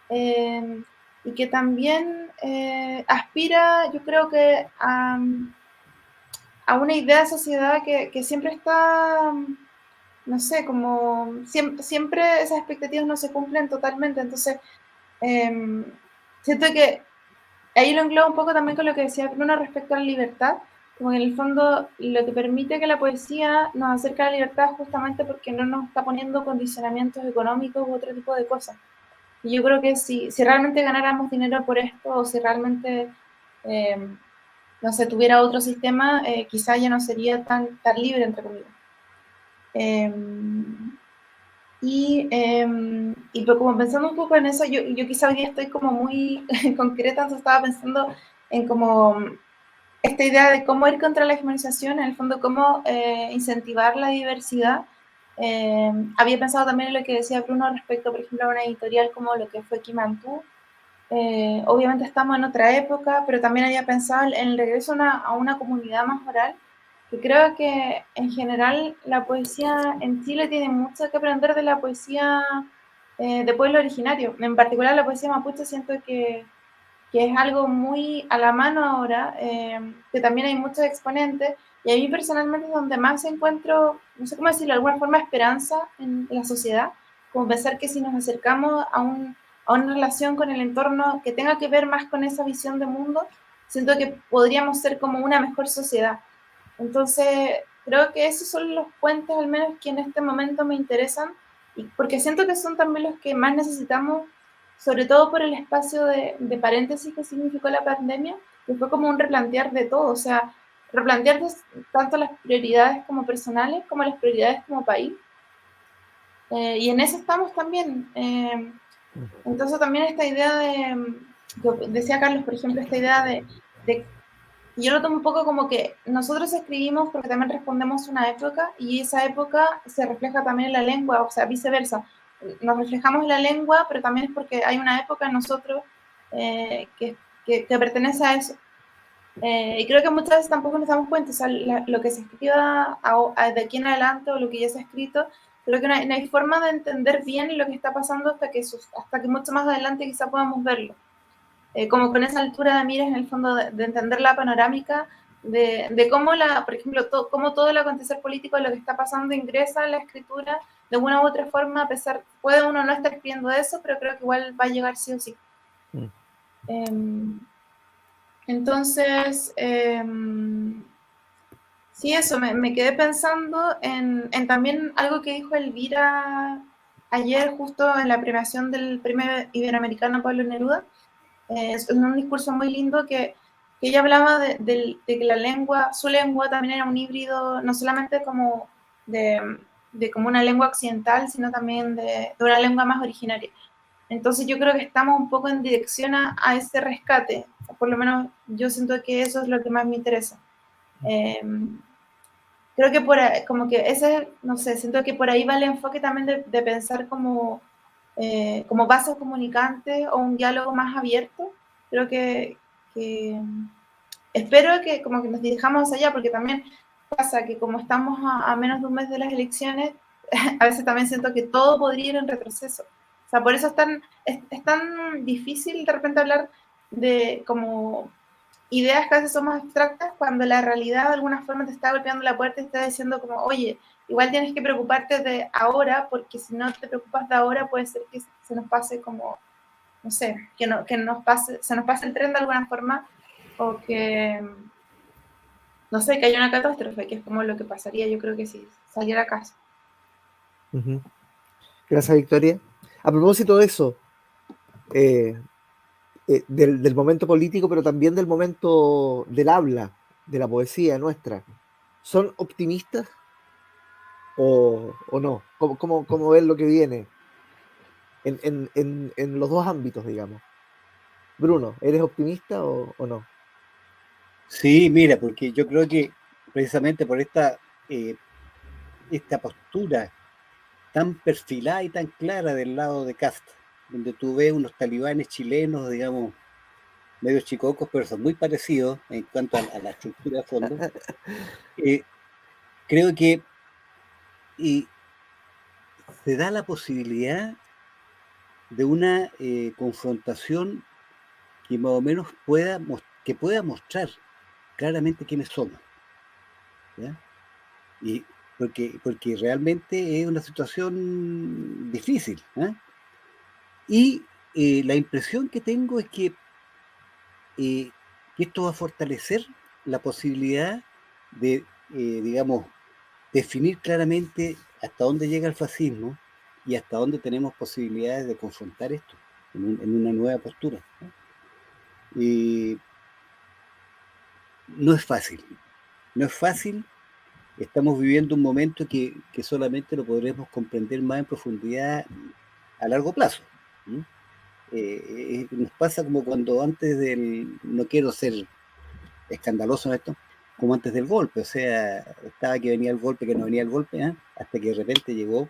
y que también aspira, yo creo que a una idea de sociedad que siempre está, no sé, como siempre esas expectativas no se cumplen totalmente, entonces siento que ahí lo englobo un poco también con lo que decía Bruno respecto a la libertad, como en el fondo lo que permite que la poesía nos acerque a la libertad es justamente porque no nos está poniendo condicionamientos económicos u otro tipo de cosas. Y yo creo que si realmente ganáramos dinero por esto o si realmente, no sé, tuviera otro sistema, quizá ya no sería tan libre, entre comillas. Y pues como pensando un poco en eso, yo quizá hoy día estoy como muy concreta, entonces estaba pensando en como esta idea de cómo ir contra la hegemonización, en el fondo cómo incentivar la diversidad. Había pensado también en lo que decía Bruno respecto, por ejemplo, a una editorial como lo que fue Kimantú. Obviamente estamos en otra época, pero también había pensado en el regreso a una comunidad más oral, que creo que en general la poesía en Chile tiene mucho que aprender de la poesía de pueblo originario. En particular la poesía mapuche siento que es algo muy a la mano ahora, que también hay muchos exponentes, y a mí personalmente es donde más encuentro, no sé cómo decirlo, de alguna forma esperanza en la sociedad, como pensar que si nos acercamos a una relación con el entorno que tenga que ver más con esa visión de mundo, siento que podríamos ser como una mejor sociedad. Entonces, creo que esos son los puentes al menos que en este momento me interesan, y porque siento que son también los que más necesitamos, sobre todo por el espacio de paréntesis que significó la pandemia, que fue como un replantear de todo, o sea, replantear tanto las prioridades como personales como las prioridades como país. Y en eso estamos también. Entonces también esta idea decía Carlos, por ejemplo, esta idea de yo lo tomo un poco como que nosotros escribimos porque también respondemos a una época y esa época se refleja también en la lengua, o sea, viceversa. Nos reflejamos en la lengua, pero también es porque hay una época en nosotros que pertenece a eso. Y creo que muchas veces tampoco nos damos cuenta, o sea, lo que se escriba de aquí en adelante o lo que ya se ha escrito, creo que no hay forma de entender bien lo que está pasando hasta que mucho más adelante quizá podamos verlo. Como con esa altura de miras en el fondo de entender la panorámica de cómo, por ejemplo, cómo todo el acontecer político de lo que está pasando ingresa en la escritura de una u otra forma, a pesar, puede uno no estar escribiendo eso, pero creo que igual va a llegar sí o sí. Entonces, sí, eso, me quedé pensando en también algo que dijo Elvira ayer, justo en la premiación del Premio Iberoamericano Pablo Neruda. Es un discurso muy lindo que ella hablaba de que la lengua, su lengua también era un híbrido, no solamente como de como una lengua occidental, sino también de una lengua más originaria. Entonces yo creo que estamos un poco en dirección a ese rescate, por lo menos yo siento que eso es lo que más me interesa. Creo que como que ese, no sé, siento que por ahí va el enfoque también de pensar como vasos comunicantes o un diálogo más abierto. Creo que espero que como que nos dirijamos allá, porque también pasa que como estamos a menos de un mes de las elecciones, a veces también siento que todo podría ir en retroceso. O sea, por eso es tan difícil de repente hablar de como ideas que a veces son más abstractas cuando la realidad de alguna forma te está golpeando la puerta y te está diciendo como, oye, igual tienes que preocuparte de ahora, porque si no te preocupas de ahora puede ser que se nos pase como, no sé, se nos pase el tren de alguna forma o que, no sé, que haya una catástrofe, que es como lo que pasaría, yo creo que si saliera a casa. Ujú. Gracias, Victoria. A propósito de eso, eh, del momento político, pero también del momento del habla, de la poesía nuestra, ¿son optimistas o no? ¿Cómo ven lo que viene en los dos ámbitos, digamos? Bruno, ¿eres optimista o no? Sí, mira, porque yo creo que precisamente por esta postura tan perfilada y tan clara del lado de Cast, donde tú ves unos talibanes chilenos, digamos, medio chicocos, pero son muy parecidos en cuanto a la estructura de fondo, eh, creo que se da la posibilidad de una confrontación que más o menos pueda mostrar claramente quiénes somos, ¿ya? Y porque realmente es una situación difícil, ¿eh? Y la impresión que tengo es que esto va a fortalecer la posibilidad de, digamos, definir claramente hasta dónde llega el fascismo y hasta dónde tenemos posibilidades de confrontar esto en una nueva postura, ¿no? Y no es fácil, no es fácil. Estamos viviendo un momento que solamente lo podremos comprender más en profundidad a largo plazo, ¿no? Nos pasa como cuando antes no quiero ser escandaloso en esto, como antes del golpe, o sea, estaba que venía el golpe, que no venía el golpe, ¿eh? Hasta que de repente llegó,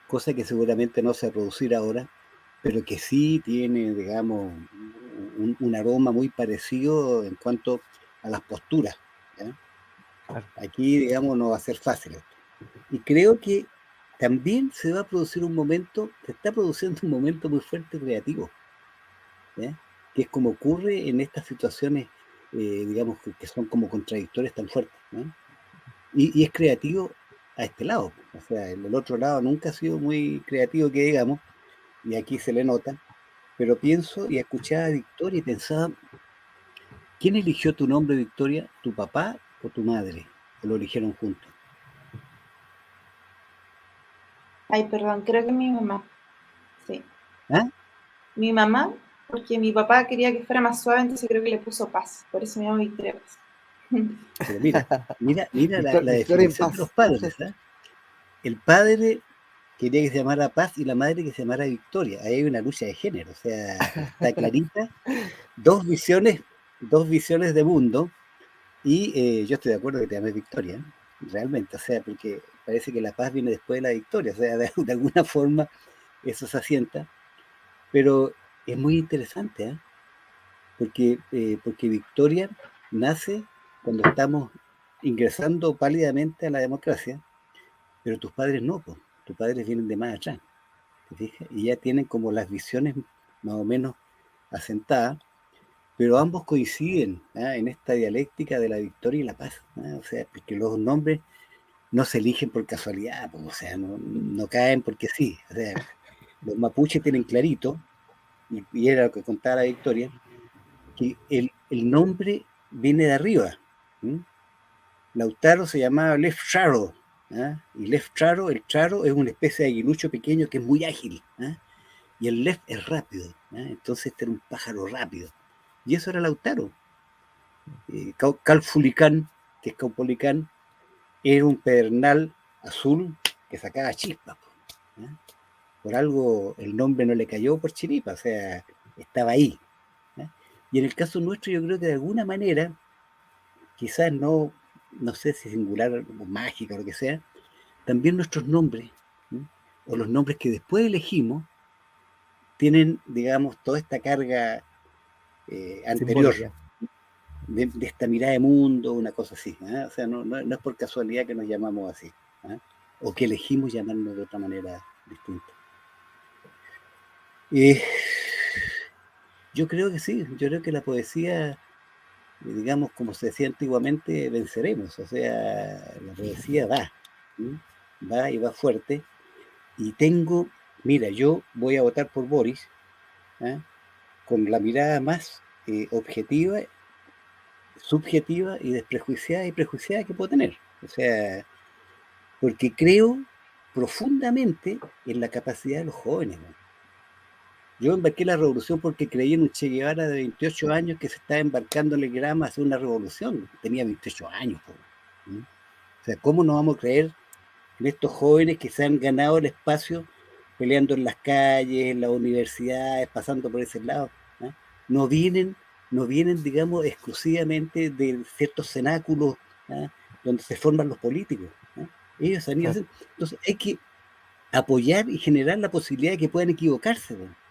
cosa que seguramente no se va a producir ahora, pero que sí tiene, digamos, un aroma muy parecido en cuanto a las posturas, ¿ya? Claro. Aquí, digamos, no va a ser fácil esto. Y creo que también se va a producir se está produciendo un momento muy fuerte creativo, ¿ya? Que es como ocurre en estas situaciones, digamos, que son como contradictorias tan fuertes, ¿no? Y es creativo a este lado, o sea, el otro lado nunca ha sido muy creativo, que digamos, y aquí se le nota, pero pienso y escuchaba a Victoria y pensaba, ¿quién eligió tu nombre, Victoria? ¿Tu papá o tu madre? ¿O lo eligieron juntos? Ay, perdón, creo que mi mamá. Sí. ¿Ah? Mi mamá, porque mi papá quería que fuera más suave, entonces creo que le puso Paz. Por eso me llamo Victoria Paz. Pero mira la Victoria en definición de los paz. padres, ¿eh? El padre quería que se llamara Paz y la madre que se llamara Victoria. Ahí hay una lucha de género, o sea, está clarita, dos visiones, dos visiones de mundo, y yo estoy de acuerdo que te llames Victoria, ¿eh? Realmente, o sea, porque parece que la paz viene después de la victoria, o sea, de alguna forma eso se asienta, pero es muy interesante, ¿eh? Porque Victoria nace cuando estamos ingresando pálidamente a la democracia, pero tus padres no, pues, tus padres vienen de más atrás, ¿te fijas? Y ya tienen como las visiones más o menos asentadas, pero ambos coinciden, ¿ah? En esta dialéctica de la victoria y la paz, ¿ah? O sea, porque los nombres no se eligen por casualidad, pues, o sea, no caen porque sí, o sea, los mapuches tienen clarito, y era lo que contaba la Victoria, que el nombre viene de arriba, ¿m? Lautaro se llamaba Left Charo, ¿ah? Y Left Charo, el Charo es una especie de aguilucho pequeño que es muy ágil, ¿ah? Y el Left es rápido, ¿ah? Entonces este era un pájaro rápido, y eso era Lautaro. Calfulicán, que es Caupolicán, era un pedernal azul que sacaba chispas, ¿ah? Por algo el nombre no le cayó por chiripa, o sea, estaba ahí, ¿ah? Y en el caso nuestro yo creo que de alguna manera, quizás no sé si singular o mágica o lo que sea, también nuestros nombres, ¿sí? O los nombres que después elegimos, tienen, digamos, toda esta carga anterior, Simbólica. de esta mirada de mundo, una cosa así, ¿ah? O sea, no es por casualidad que nos llamamos así, ¿ah? O que elegimos llamarnos de otra manera distinta. Eh, yo creo que sí, yo creo que la poesía, digamos, como se decía antiguamente, venceremos, o sea, la poesía va, ¿sí? Va y va fuerte, y mira, yo voy a votar por Boris, ¿ah? Con la mirada más objetiva subjetiva y desprejuiciada y prejuiciada que puedo tener. O sea, porque creo profundamente en la capacidad de los jóvenes, ¿no? Yo embarqué la revolución porque creí en un Che Guevara de 28 años que se estaba embarcando en el Grama a hacer una revolución. Tenía 28 años. ¿No? O sea, ¿cómo no vamos a creer en estos jóvenes que se han ganado el espacio peleando en las calles, en las universidades, pasando por ese lado? ¿No? No vienen, digamos, exclusivamente de ciertos cenáculos, ¿no? Donde se forman los políticos, ¿no? Ellos han ido a hacer. Entonces hay que apoyar y generar la posibilidad de que puedan equivocarse, ¿no?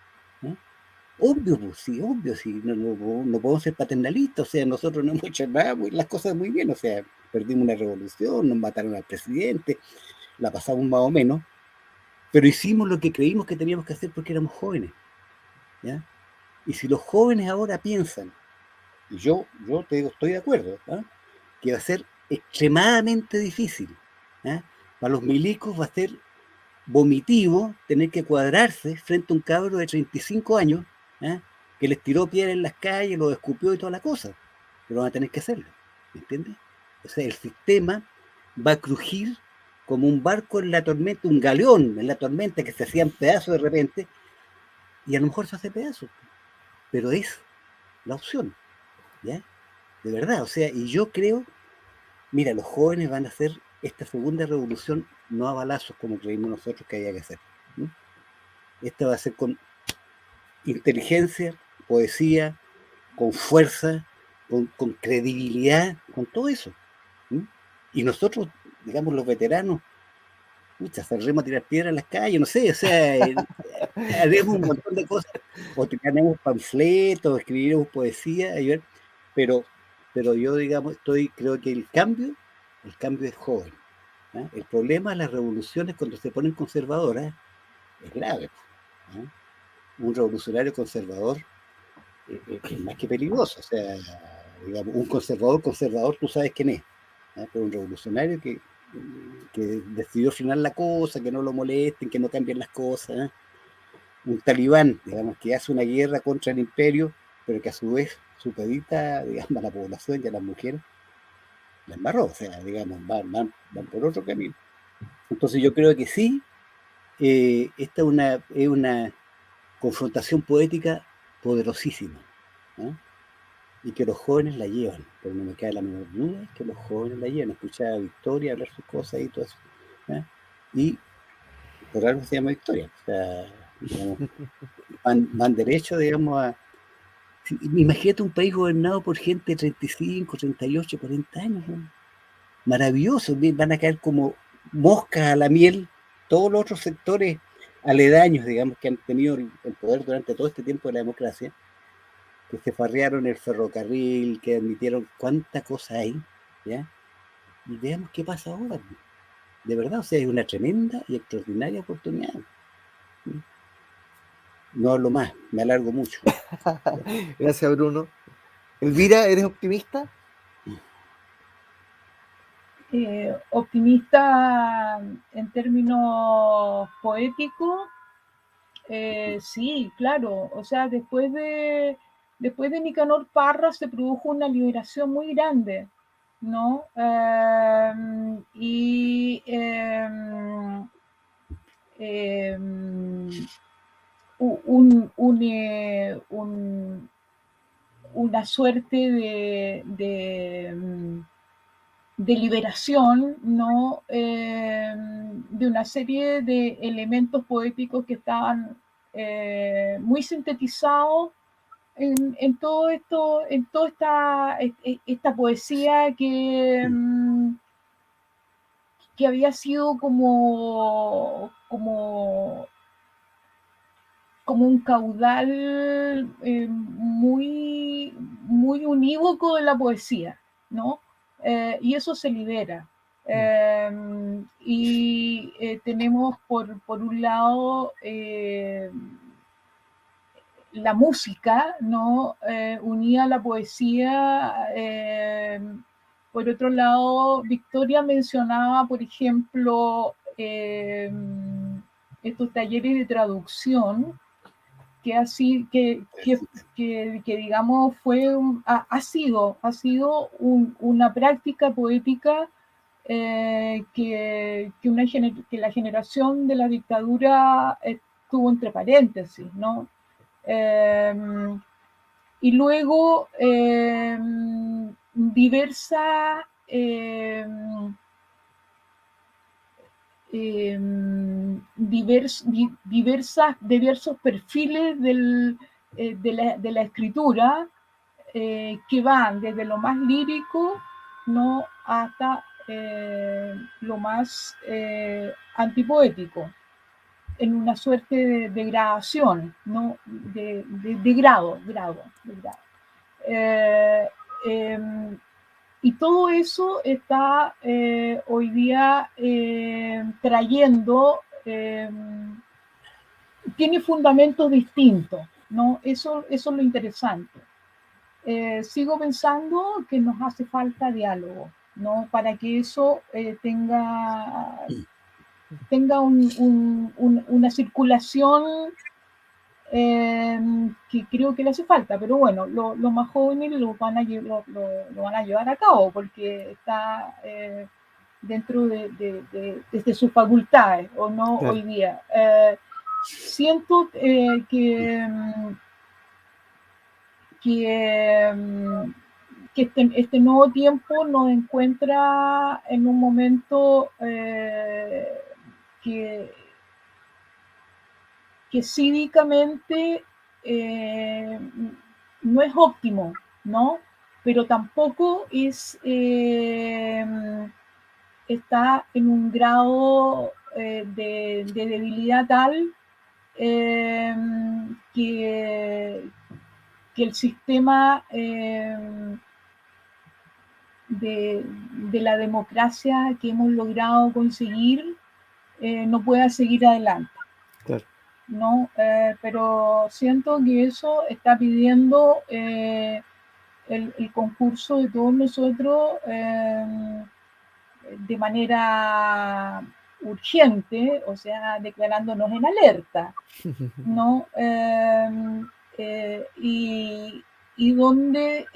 Obvio, pues, sí, obvio, sí, no podemos ser paternalistas, o sea, nosotros no hemos hecho nada, las cosas muy bien, o sea, perdimos una revolución, nos mataron al presidente, la pasamos más o menos, pero hicimos lo que creímos que teníamos que hacer porque éramos jóvenes, ¿ya? Y si los jóvenes ahora piensan, y yo te digo, estoy de acuerdo, ¿eh? Que va a ser extremadamente difícil, ¿eh? Para los milicos va a ser vomitivo tener que cuadrarse frente a un cabro de 35 años, ¿eh? Que les tiró piedra en las calles, los escupió y toda la cosa, pero van a tener que hacerlo, ¿me entiendes? O sea, el sistema va a crujir como un barco en la tormenta, un galeón en la tormenta que se hacían pedazos de repente, y a lo mejor se hace pedazos, pero es la opción, ¿ya? De verdad, o sea, y yo creo, mira, los jóvenes van a hacer esta segunda revolución no a balazos como creímos nosotros que había que hacer, ¿no? Esta va a ser con inteligencia, poesía, con fuerza, con credibilidad, con todo eso, ¿no? Y nosotros, digamos, los veteranos, pucha, saldremos a tirar piedras en las calles, no sé, o sea, haremos un montón de cosas, o tenemos panfletos, escribiremos poesía, pero yo, digamos, creo que el cambio es joven, ¿no? El problema de las revoluciones cuando se ponen conservadoras es grave, ¿no? Un revolucionario conservador es más que peligroso, o sea, digamos, un conservador, tú sabes quién es, ¿no? Pero un revolucionario que decidió frenar la cosa, que no lo molesten, que no cambien las cosas, ¿no? Un talibán, digamos, que hace una guerra contra el imperio, pero que a su vez supedita, digamos, a la población y a las mujeres, la embarró, o sea, digamos, van por otro camino. Entonces yo creo que sí, esta es una confrontación poética poderosísima, ¿no? Y que los jóvenes la llevan, pero no me cae la menor duda que los jóvenes la llevan. Escuchar a Victoria hablar sus cosas y todo eso, ¿no? Y por algo se llama Victoria, o sea, digamos, van derecho, digamos, a... Imagínate un país gobernado por gente de 35, 38, 40 años, ¿no? Maravilloso, van a caer como moscas a la miel todos los otros sectores aledaños, digamos, que han tenido el poder durante todo este tiempo de la democracia, que se farrearon el ferrocarril, que admitieron cuánta cosa hay, ¿ya? Y veamos qué pasa ahora, de verdad, o sea, es una tremenda y extraordinaria oportunidad. No hablo más, me alargo mucho. Gracias, Bruno. Elvira, ¿eres optimista? Optimista en términos poéticos, sí, claro. O sea, después de Nicanor Parra se produjo una liberación muy grande, ¿no? Una suerte de liberación, ¿no? De una serie de elementos poéticos que estaban muy sintetizados en todo esto, en toda esta poesía que había sido como un caudal muy, muy unívoco de la poesía, ¿no? Y eso se libera. Tenemos por un lado la música, ¿no? Unida a la poesía. Por otro lado, Victoria mencionaba, por ejemplo, estos talleres de traducción, que así que digamos fue ha sido una práctica poética que la generación de la dictadura estuvo entre paréntesis, ¿no? Y luego diversas diversos perfiles de la escritura que van desde lo más lírico, ¿no? Hasta lo más antipoético, en una suerte de gradación, ¿no? De grado. Eh, eh, y todo eso está hoy día trayendo, tiene fundamentos distintos, ¿no? Eso es lo interesante. Sigo pensando que nos hace falta diálogo, ¿no? Para que eso tenga una circulación que creo que le hace falta, pero bueno, los más jóvenes lo van a llevar a cabo porque está dentro de sus facultades, o no Claro. hoy día. Siento que este nuevo tiempo nos encuentra en un momento que cívicamente no es óptimo, ¿no? Pero tampoco está en un grado de debilidad tal que el sistema de la democracia que hemos logrado conseguir no pueda seguir adelante. Claro. ¿No? Pero siento que eso está pidiendo el concurso de todos nosotros de manera urgente, o sea, declarándonos en alerta, ¿no? Y donde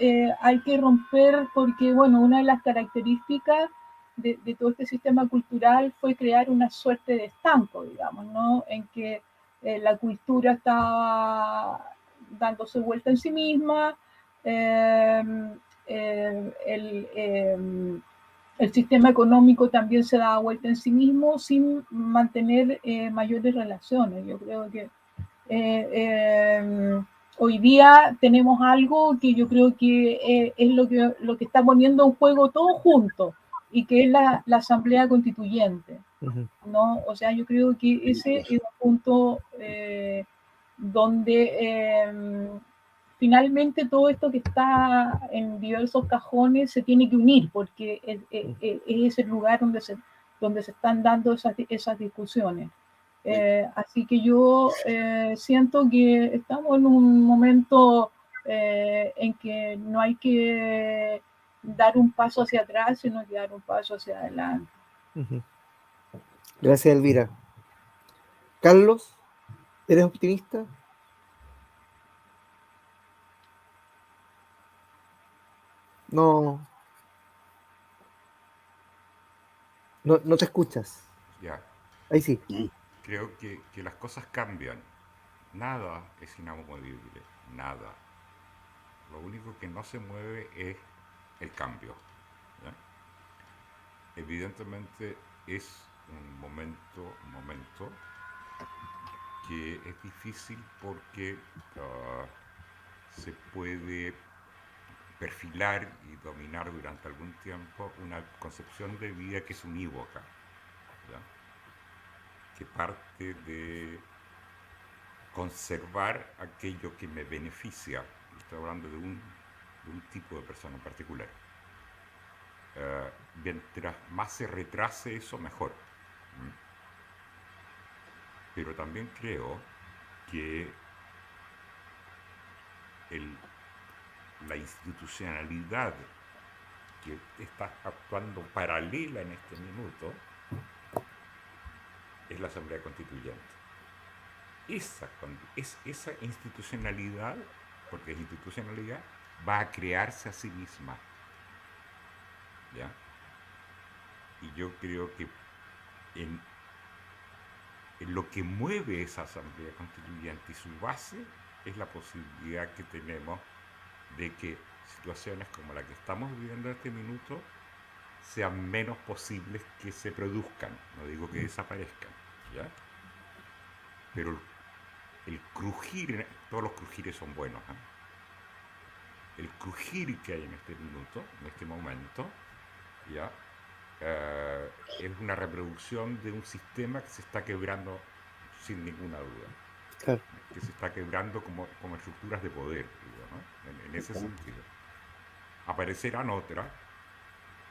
hay que romper, porque, bueno, una de las características de todo este sistema cultural fue crear una suerte de estanco, digamos, ¿no? En que la cultura está dándose vuelta en sí misma, el sistema económico también se da vuelta en sí mismo sin mantener mayores relaciones. Yo creo que hoy día tenemos algo que yo creo que es lo que está poniendo en juego todo junto y que es la Asamblea Constituyente, ¿no? O sea, yo creo que ese es un punto donde finalmente todo esto que está en diversos cajones se tiene que unir porque es el lugar donde se están dando esas discusiones. Así que yo siento que estamos en un momento en que no hay que dar un paso hacia atrás, sino que dar un paso hacia adelante. Gracias, Elvira. Carlos, ¿eres optimista? No, no te escuchas. Ya. Ahí sí. Creo que las cosas cambian. Nada es inamovible, nada. Lo único que no se mueve es el cambio. ¿Ya? Evidentemente es un momento que es difícil porque se puede perfilar y dominar durante algún tiempo una concepción de vida que es unívoca, ¿ya? Que parte de conservar aquello que me beneficia. Estoy hablando de un tipo de persona en particular. Mientras más se retrase eso, mejor. Pero también creo que la institucionalidad que está actuando paralela en este minuto es la Asamblea Constituyente. esa institucionalidad, porque es institucionalidad, va a crearse a sí misma. ¿Ya? Y yo creo que en lo que mueve esa Asamblea Constituyente y su base es la posibilidad que tenemos de que situaciones como la que estamos viviendo en este minuto sean menos posibles que se produzcan, no digo que desaparezcan, ¿ya? Pero el crujir, todos los crujires son buenos, ¿eh? El crujir que hay en este minuto, en este momento, ¿ya? Es una reproducción de un sistema que se está quebrando sin ninguna duda. Claro. Que se está quebrando como estructuras de poder, digo, ¿no? En ese sentido. Aparecerán otras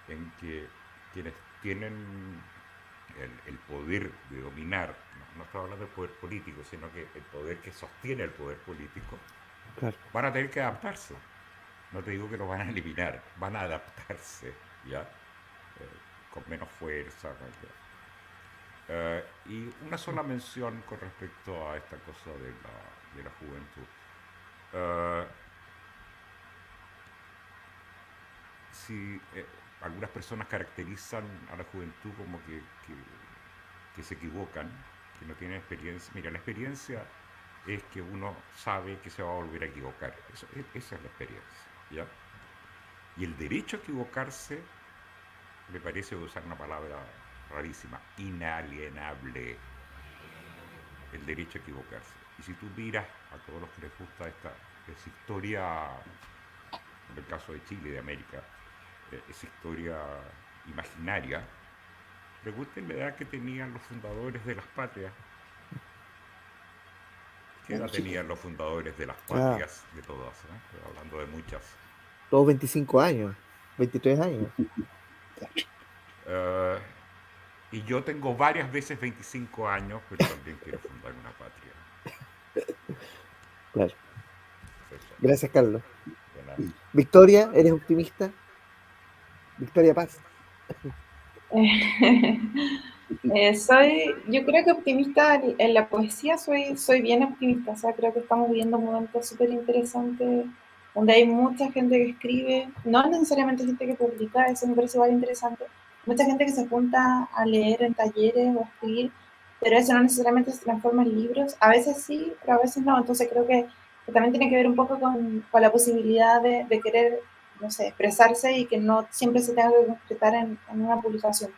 en que quienes tienen el poder de dominar, no estoy hablando del poder político, sino que el poder que sostiene el poder político, Claro. van a tener que adaptarse. No te digo que los van a eliminar, van a adaptarse, ¿ya? Con menos fuerza. Y una sola mención con respecto a esta cosa de la juventud. Si algunas personas caracterizan a la juventud como que se equivocan, que no tienen experiencia. Mira, la experiencia es que uno sabe que se va a volver a equivocar. Esa es la experiencia, ¿ya? Y el derecho a equivocarse, me parece usar una palabra rarísima, inalienable. El derecho a equivocarse. Y si tú miras a todos los que les gusta esa historia, en el caso de Chile, de América, esa historia imaginaria, pregunten la edad que tenían los fundadores de las patrias. ¿Qué edad tenían los fundadores de las patrias de todas? Estoy hablando de muchas. Todos 25 años, 23 años. Y yo tengo varias veces 25 años, pero también quiero fundar una patria. Claro. Eso. Gracias, Carlos. De nada. Victoria, ¿eres optimista? Victoria Paz. Yo creo que optimista en la poesía soy bien optimista, o sea, creo que estamos viviendo un momento súper interesante donde hay mucha gente que escribe, no necesariamente gente que publica, eso me parece igual interesante, mucha gente que se junta a leer en talleres o a escribir, pero eso no necesariamente se transforma en libros, a veces sí, pero a veces no, entonces creo que también tiene que ver un poco con la posibilidad de querer, no sé, expresarse y que no siempre se tenga que concretar en una publicación.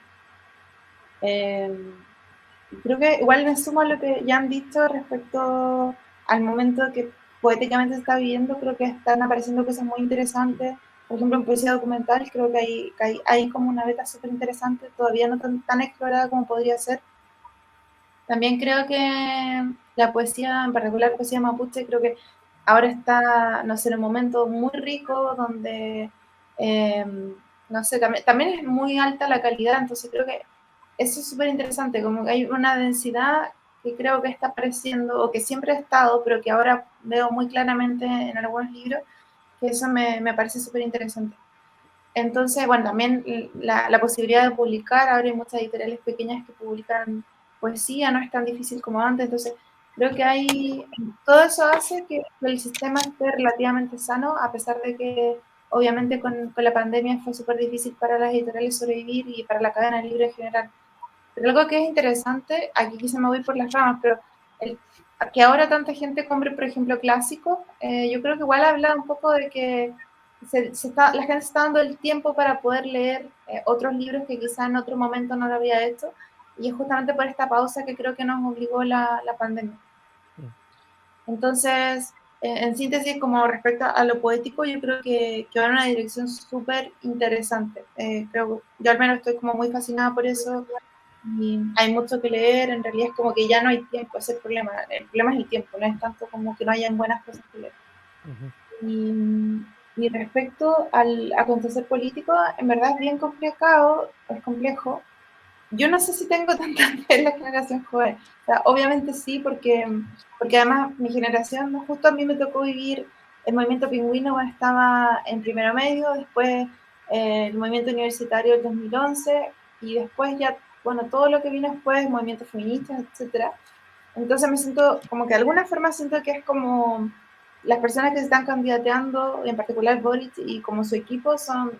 Creo que igual me sumo a lo que ya han dicho respecto al momento que poéticamente se está viviendo. Creo que están apareciendo cosas muy interesantes. Por ejemplo, en poesía documental creo que hay como una beta súper interesante, todavía no tan explorada como podría ser. También creo que la poesía, en particular la poesía mapuche, creo que ahora está, no sé, en un momento muy rico donde, no sé, también es muy alta la calidad, entonces creo que eso es súper interesante, como que hay una densidad que creo que está apareciendo, o que siempre ha estado, pero que ahora veo muy claramente en algunos libros, que eso me parece súper interesante. Entonces, bueno, también la posibilidad de publicar, ahora hay muchas editoriales pequeñas que publican poesía, no es tan difícil como antes, entonces creo que todo eso hace que el sistema esté relativamente sano, a pesar de que obviamente con la pandemia fue súper difícil para las editoriales sobrevivir y para la cadena libre en general. Pero algo que es interesante, aquí quizá me voy por las ramas, pero que ahora tanta gente compre, por ejemplo, clásicos, yo creo que igual habla un poco de que la gente se está dando el tiempo para poder leer otros libros que quizá en otro momento no lo había hecho, y es justamente por esta pausa que creo que nos obligó la pandemia. Entonces, en síntesis, como respecto a lo poético, yo creo que va en una dirección súper interesante. Yo al menos estoy como muy fascinada por eso, y hay mucho que leer, en realidad es como que ya no hay tiempo, ese es el problema es el tiempo, no es tanto como que no hayan buenas cosas que leer. Y respecto al acontecer político, en verdad es bien complicado, es complejo. Yo no sé si tengo tanta fe en la generación joven. O sea, obviamente sí, porque además mi generación, justo a mí me tocó vivir el movimiento pingüino cuando estaba en primero medio, después el movimiento universitario del 2011, y después ya, bueno, todo lo que vino después, movimientos feministas, etcétera. Entonces me siento, como que de alguna forma siento que es como las personas que se están candidateando, en particular Boric y como su equipo, son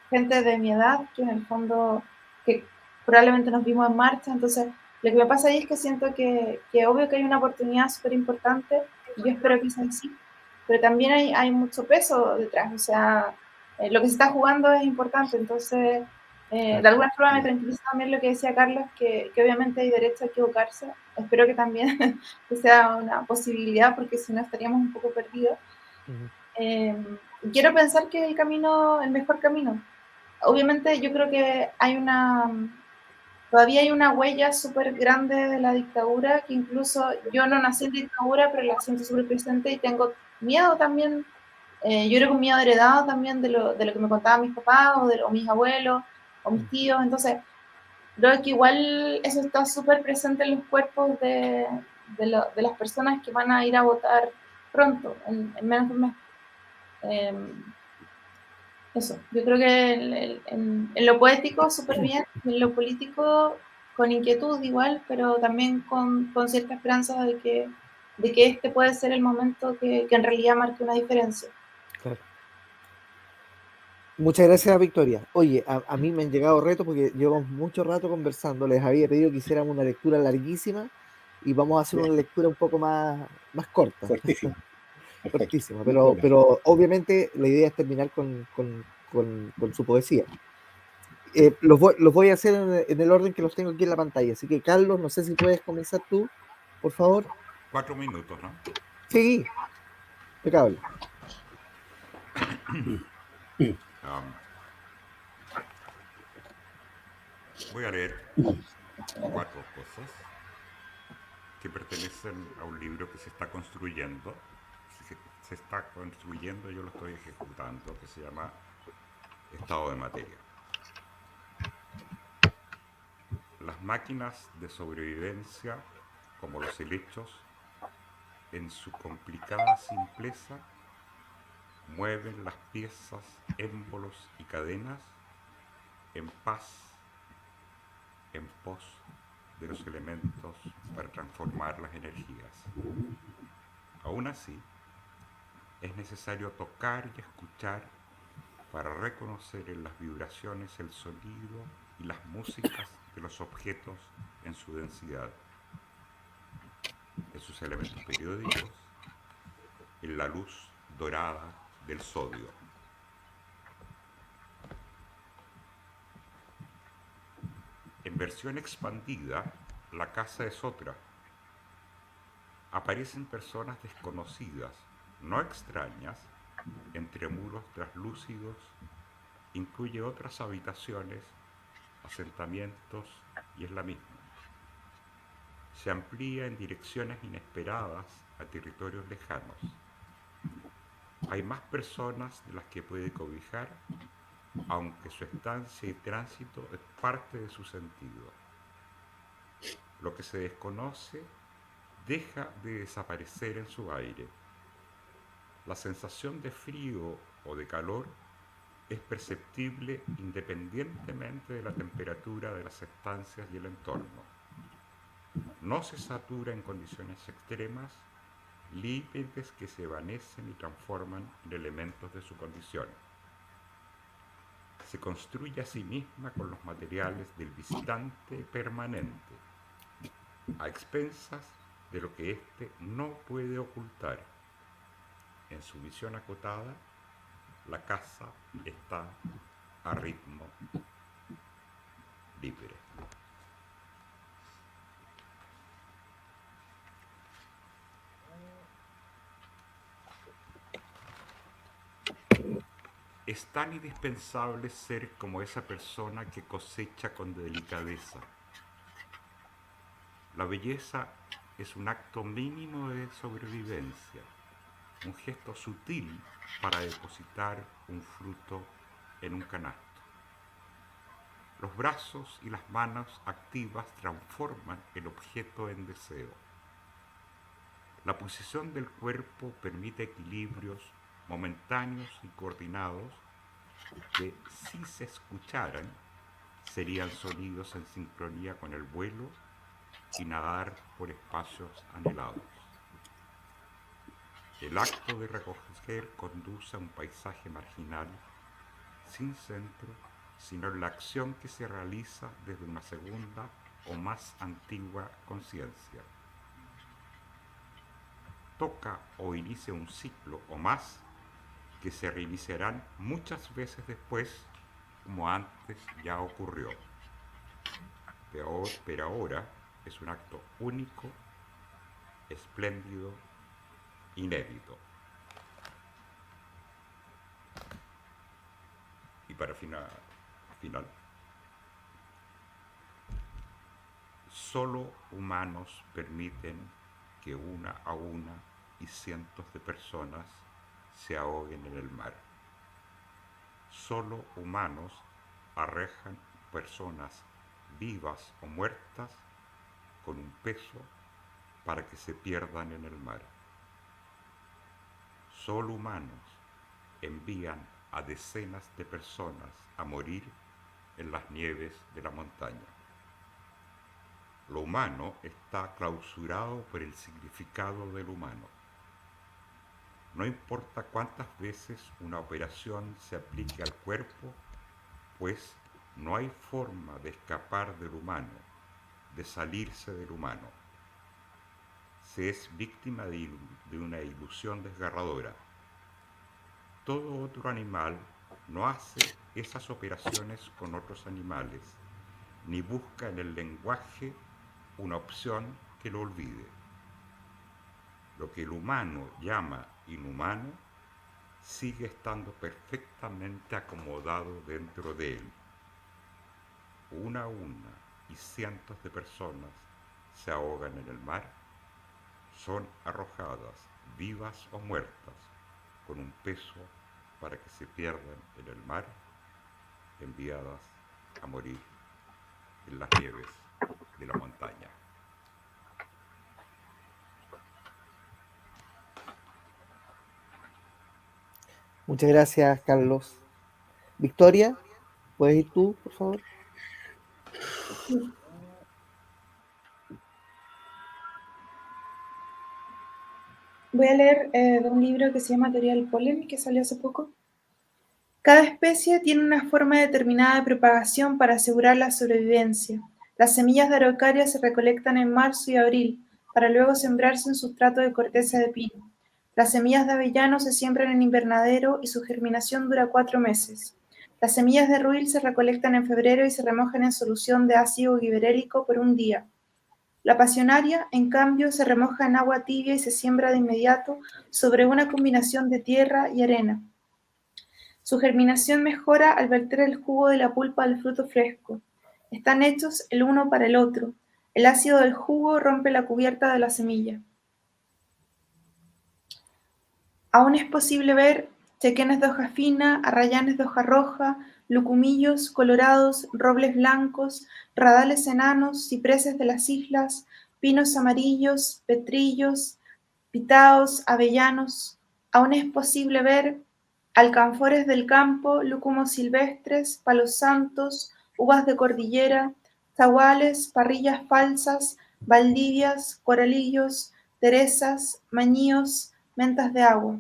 gente de mi edad, que en el fondo, que probablemente nos vimos en marcha. Entonces, lo que me pasa ahí es que siento que obvio que hay una oportunidad súper importante, y yo espero que sea así, pero también hay mucho peso detrás, o sea, lo que se está jugando es importante. Entonces, de alguna forma me tranquiliza también lo que decía Carlos, que obviamente hay derecho a equivocarse. Espero que también que sea una posibilidad, porque si no estaríamos un poco perdidos. Quiero pensar que el camino, el mejor camino. Obviamente yo creo que todavía hay una huella súper grande de la dictadura, que incluso yo no nací en dictadura, pero la siento súper presente y tengo miedo también. Yo creo que un miedo heredado también de lo que me contaban mis papás o mis abuelos o mis tíos. Entonces, creo que igual eso está súper presente en los cuerpos de las personas que van a ir a votar pronto, en menos de un mes. Eso, yo creo que en lo poético súper bien, en lo político con inquietud igual, pero también con cierta esperanza de que este puede ser el momento que en realidad marque una diferencia. Claro. Muchas gracias, Victoria. Oye, a mí me han llegado retos porque llevamos mucho rato conversando. Les había pedido que hiciéramos una lectura larguísima y vamos a hacer una lectura un poco más corta, Cortísimo. Perfecto. cortísima, No hay problema. pero obviamente la idea es terminar con su poesía. Los voy a hacer en el orden que los tengo aquí en la pantalla. Así que, Carlos, no sé si puedes comenzar tú, por favor. 4 minutos, ¿no? Sí, impecable. Voy a leer 4 cosas que pertenecen a un libro que se está construyendo. Se está construyendo, yo lo estoy ejecutando, que se llama Estado de Materia. Las máquinas de sobrevivencia, como los helechos, en su complicada simpleza, mueven las piezas, émbolos y cadenas en paz, en pos de los elementos para transformar las energías. Aún así, es necesario tocar y escuchar para reconocer en las vibraciones el sonido y las músicas de los objetos en su densidad, en sus elementos periódicos, en la luz dorada del sodio. En versión expandida, la casa es otra. Aparecen personas desconocidas, no extrañas, entre muros traslúcidos, incluye otras habitaciones, asentamientos y es la misma. Se amplía en direcciones inesperadas a territorios lejanos. Hay más personas de las que puede cobijar, aunque su estancia y tránsito es parte de su sentido. Lo que se desconoce deja de desaparecer en su aire. La sensación de frío o de calor es perceptible independientemente de la temperatura de las estancias y el entorno. No se satura en condiciones extremas, límites que se evanescen y transforman en elementos de su condición. Se construye a sí misma con los materiales del visitante permanente, a expensas de lo que éste no puede ocultar. En su visión acotada, la casa está a ritmo libre. Es tan indispensable ser como esa persona que cosecha con delicadeza. La belleza es un acto mínimo de sobrevivencia, un gesto sutil para depositar un fruto en un canasto. Los brazos y las manos activas transforman el objeto en deseo. La posición del cuerpo permite equilibrios momentáneos y coordinados que, si se escucharan, serían sonidos en sincronía con el vuelo y nadar por espacios anhelados. El acto de recoger conduce a un paisaje marginal, sin centro, sino en la acción que se realiza desde una segunda o más antigua conciencia. Toca o inicia un ciclo o más que se reiniciarán muchas veces después, como antes ya ocurrió. Pero ahora es un acto único, espléndido, inédito. Y para final, solo humanos permiten que una a una y cientos de personas se ahoguen en el mar. Solo humanos arrojan personas vivas o muertas con un peso para que se pierdan en el mar. Solo humanos envían a decenas de personas a morir en las nieves de la montaña. Lo humano está clausurado por el significado del humano. No importa cuántas veces una operación se aplique al cuerpo, pues no hay forma de escapar del humano, de salirse del humano. Se es víctima de una ilusión desgarradora. Todo otro animal no hace esas operaciones con otros animales, ni busca en el lenguaje una opción que lo olvide. Lo que el humano llama inhumano sigue estando perfectamente acomodado dentro de él. Una a una y cientos de personas se ahogan en el mar, son arrojadas, vivas o muertas, con un peso para que se pierdan en el mar, enviadas a morir en las nieves de la montaña. Muchas gracias, Carlos. Victoria, ¿puedes ir tú, por favor? Voy a leer de un libro que se llama Teoría del Polen, que salió hace poco. Cada especie tiene una forma determinada de propagación para asegurar la sobrevivencia. Las semillas de araucaria se recolectan en marzo y abril, para luego sembrarse en sustrato de corteza de pino. Las semillas de avellano se siembran en invernadero y su germinación dura 4 meses. Las semillas de ruil se recolectan en febrero y se remojan en solución de ácido giberélico por un día. La pasionaria, en cambio, se remoja en agua tibia y se siembra de inmediato sobre una combinación de tierra y arena. Su germinación mejora al verter el jugo de la pulpa del fruto fresco. Están hechos el uno para el otro. El ácido del jugo rompe la cubierta de la semilla. Aún es posible ver chequenes de hoja fina, arrayanes de hoja roja, lucumillos colorados, robles blancos, radales enanos, cipreses de las islas, pinos amarillos, petrillos, pitaos, avellanos. Aún es posible ver alcanfores del campo, lúcumos silvestres, palos santos, uvas de cordillera, zaguales, parrillas falsas, valdivias, coralillos, cerezas, mañíos, mentas de agua.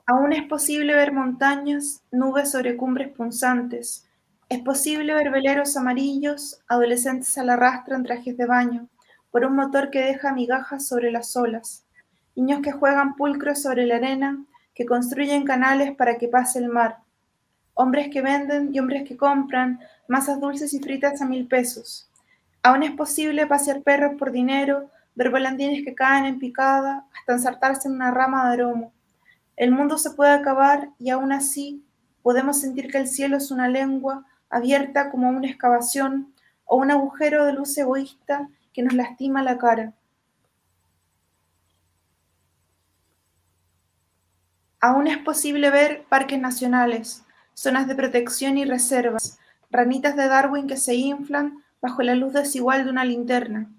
Aún es posible ver montañas, nubes sobre cumbres punzantes. Es posible ver veleros amarillos, adolescentes a la rastra en trajes de baño, por un motor que deja migajas sobre las olas. Niños que juegan pulcros sobre la arena, que construyen canales para que pase el mar. Hombres que venden y hombres que compran masas dulces y fritas a 1.000 pesos. Aún es posible pasear perros por dinero, ver volandines que caen en picada, hasta ensartarse en una rama de aromo. El mundo se puede acabar y aún así podemos sentir que el cielo es una lengua abierta como una excavación o un agujero de luz egoísta que nos lastima la cara. Aún es posible ver parques nacionales, zonas de protección y reservas, ranitas de Darwin que se inflan bajo la luz desigual de una linterna.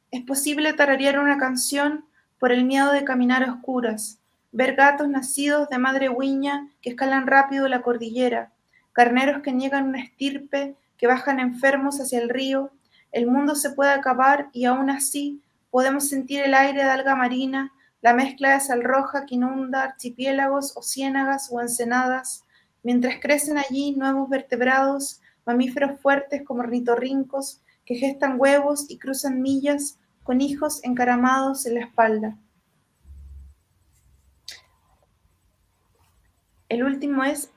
Es posible tararear una canción por el miedo de caminar a oscuras, ver gatos nacidos de madre huiña que escalan rápido la cordillera, carneros que niegan una estirpe, que bajan enfermos hacia el río, el mundo se puede acabar y aún así podemos sentir el aire de alga marina, la mezcla de sal roja que inunda archipiélagos o ciénagas o ensenadas, mientras crecen allí nuevos vertebrados, mamíferos fuertes como ornitorrincos que gestan huevos y cruzan millas con hijos encaramados en la espalda. El último es: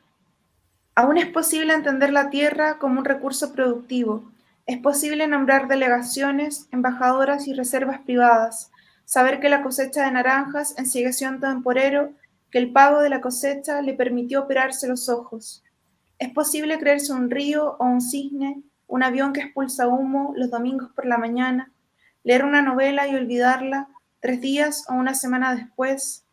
aún es posible entender la tierra como un recurso productivo. Es posible nombrar delegaciones, embajadoras y reservas privadas, saber que la cosecha de naranjas ensiegueció a un temporero, que el pago de la cosecha le permitió operarse los ojos. Es posible creerse un río o un cisne, un avión que expulsa humo los domingos por la mañana, leer una novela y olvidarla 3 días o una semana después.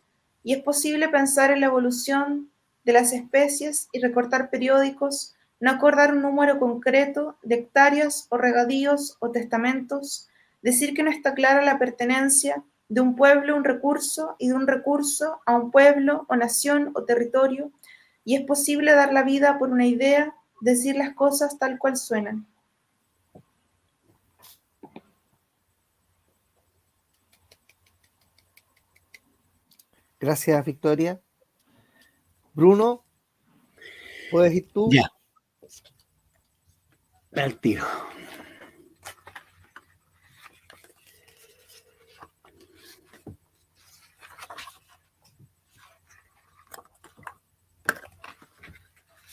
Y es posible pensar en la evolución de las especies y recortar periódicos, no acordar un número concreto de hectáreas o regadíos o testamentos, decir que no está clara la pertenencia de un pueblo a un recurso y de un recurso a un pueblo o nación o territorio, y es posible dar la vida por una idea, decir las cosas tal cual suenan. Gracias, Victoria. Bruno, ¿puedes ir tú? Ya. Al tiro.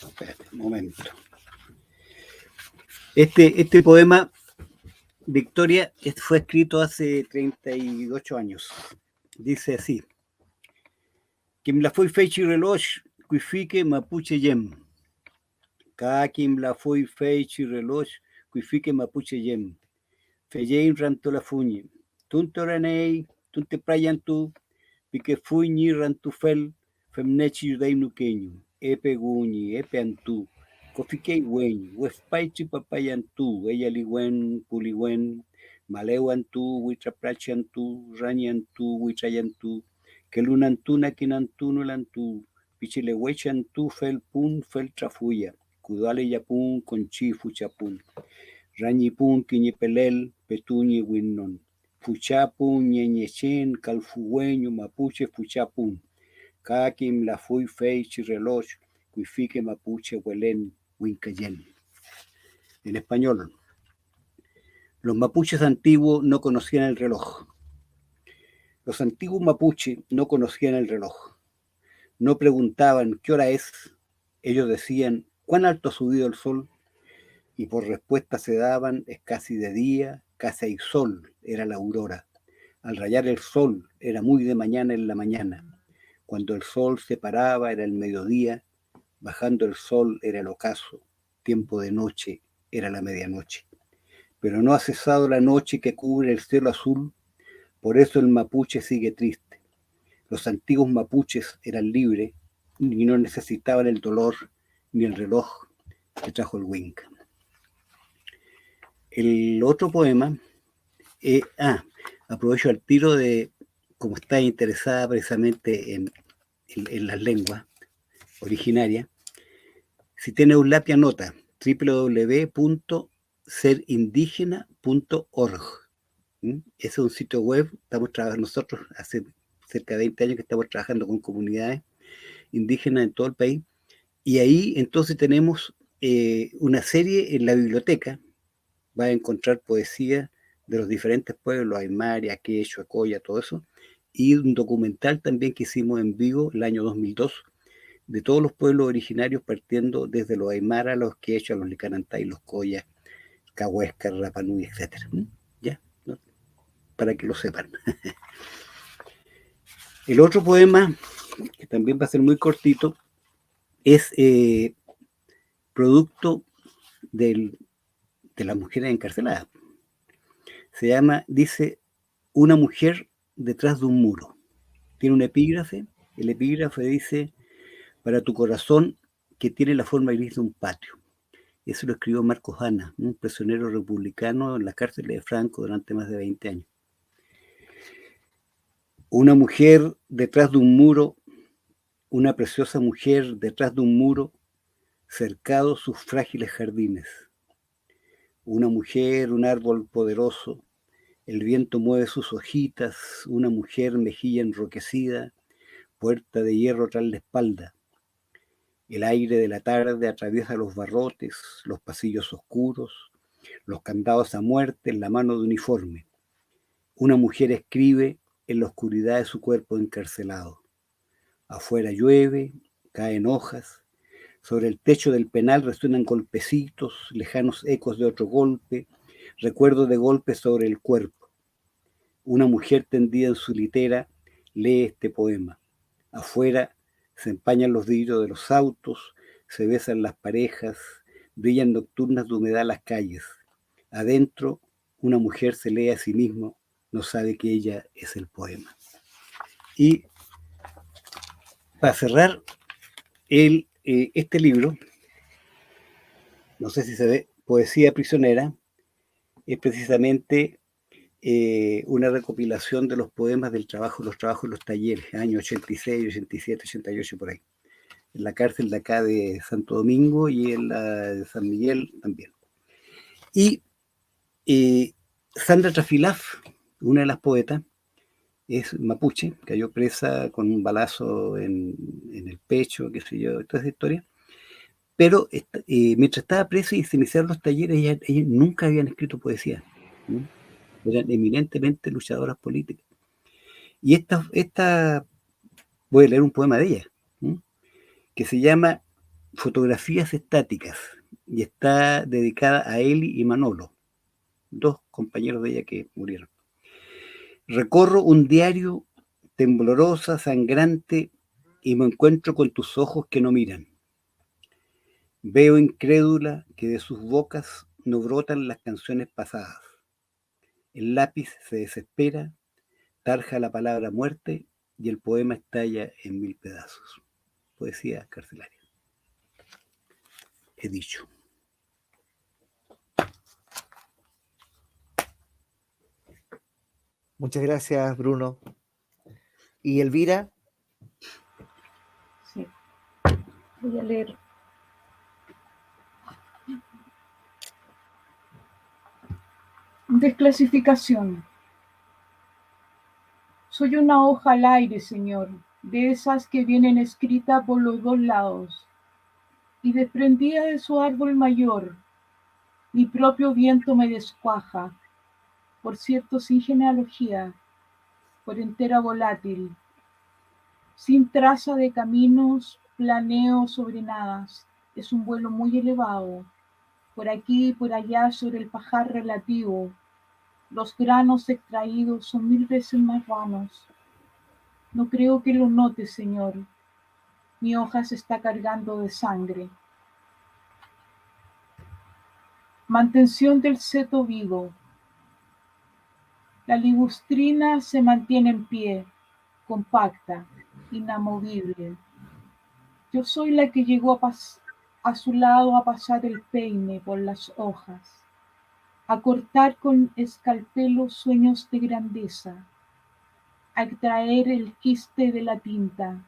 Espérate un momento. Este poema, Victoria, fue escrito hace 38 años. Dice así: Kim la foi feichi reloj, cuifique mapuche yem. Ka kim la foi feichi reloj, cuifique mapuche yem. Feyein ranto la fuñi. Tunto ranei, tunte prayantu, pique fuñi rantufel, femnechi yudei nuqueño. Epe guñi, epe antu. Cofiquei güeñ, huespaichi papayantu, ella ligüen, puligüen, maleuantu, huitraprachiantu, rañantu, huitrayantu, que lunantu, naquinantu, nulantu, pichilehuechantu, felpun, feltrafuya, cuduale yapun, conchi, fuchapun, rañipun, quiñepelel, petuñi, winnon, fuchapun, ñeñechen, calfugueño, mapuche, fuchapun, caquim, la fui, feichi, reloj, cuifique, mapuche, huelén, Huincayén. En español, los mapuches antiguos no conocían el reloj. Los antiguos mapuches no conocían el reloj. No preguntaban qué hora es. Ellos decían cuán alto ha subido el sol, y por respuesta se daban: es casi de día, casi hay sol, era la aurora. Al rayar el sol era muy de mañana en la mañana. Cuando el sol se paraba era el mediodía, bajando el sol era el ocaso. Tiempo de noche era la medianoche. Pero no ha cesado la noche que cubre el cielo azul, por eso el mapuche sigue triste. Los antiguos mapuches eran libres y no necesitaban el dolor ni el reloj que trajo el Huinca. El otro poema, aprovecho al tiro de, como está interesada precisamente en las lenguas originarias, si tiene un lápiz anota www.serindígena.org. Ese es un sitio web. Estamos trabajando nosotros hace cerca de 20 años que estamos trabajando con comunidades indígenas en todo el país, y ahí entonces tenemos una serie en la biblioteca. Va a encontrar poesía de los diferentes pueblos, Aymara, Quechua, Coya, todo eso, y un documental también que hicimos en vivo el año 2002 de todos los pueblos originarios, partiendo desde los Aymara, los Quechua, los Licanantay, los Coya, Cahuéscar, Rapanui, etc. ¿Ya? ¿No? Para que lo sepan. El otro poema, que también va a ser muy cortito, es producto de las mujeres encarceladas. Se llama, dice, Una mujer detrás de un muro. Tiene un epígrafe. El epígrafe dice: para tu corazón que tiene la forma gris de un patio. Eso lo escribió Marcos Hanna, un prisionero republicano en las cárceles de Franco durante más de 20 años. Una mujer detrás de un muro, una preciosa mujer detrás de un muro, cercado sus frágiles jardines. Una mujer, un árbol poderoso, el viento mueve sus hojitas, una mujer, mejilla enroquecida, puerta de hierro tras la espalda. El aire de la tarde atraviesa los barrotes, los pasillos oscuros, los candados a muerte en la mano de uniforme. Una mujer escribe en la oscuridad de su cuerpo encarcelado. Afuera llueve, caen hojas. Sobre el techo del penal resuenan golpecitos, lejanos ecos de otro golpe, recuerdos de golpes sobre el cuerpo. Una mujer tendida en su litera lee este poema. Afuera se empañan los vidrios de los autos, se besan las parejas, brillan nocturnas de humedad las calles. Adentro, una mujer se lee a sí misma, no sabe que ella es el poema. Y para cerrar, este libro, no sé si se ve, Poesía prisionera, es precisamente una recopilación de los poemas del trabajo, los trabajos, los talleres, años 86, 87, 88, por ahí. En la cárcel de acá de Santo Domingo y en la de San Miguel también. Y Sandra Trafilaf, una de las poetas, es mapuche, cayó presa con un balazo en el pecho, qué sé yo, toda esa historia. Pero mientras estaba presa y se iniciaron los talleres, ellas nunca habían escrito poesía, ¿no? Eran eminentemente luchadoras políticas. Y esta voy a leer un poema de ella, ¿no? Que se llama Fotografías estáticas, y está dedicada a Eli y Manolo, dos compañeros de ella que murieron. Recorro un diario temblorosa, sangrante, y me encuentro con tus ojos que no miran. Veo incrédula que de sus bocas no brotan las canciones pasadas. El lápiz se desespera, tarja la palabra muerte y el poema estalla en 1000 pedazos. Poesía carcelaria. He dicho. Muchas gracias, Bruno. ¿Y Elvira? Sí. Voy a leer. Desclasificación. Soy una hoja al aire, Señor, de esas que vienen escritas por los dos lados, y desprendida de su árbol mayor, mi propio viento me descuaja, por cierto sin genealogía, por entera volátil, sin traza de caminos, planeo sobre nadas, es un vuelo muy elevado, por aquí y por allá sobre el pajar relativo, los granos extraídos son 1000 veces más vanos. No creo que lo note, Señor. Mi hoja se está cargando de sangre. Mantención del seto vivo. La ligustrina se mantiene en pie, compacta, inamovible. Yo soy la que llegó a su lado a pasar el peine por las hojas, a cortar con escalpelo sueños de grandeza, a extraer el quiste de la tinta.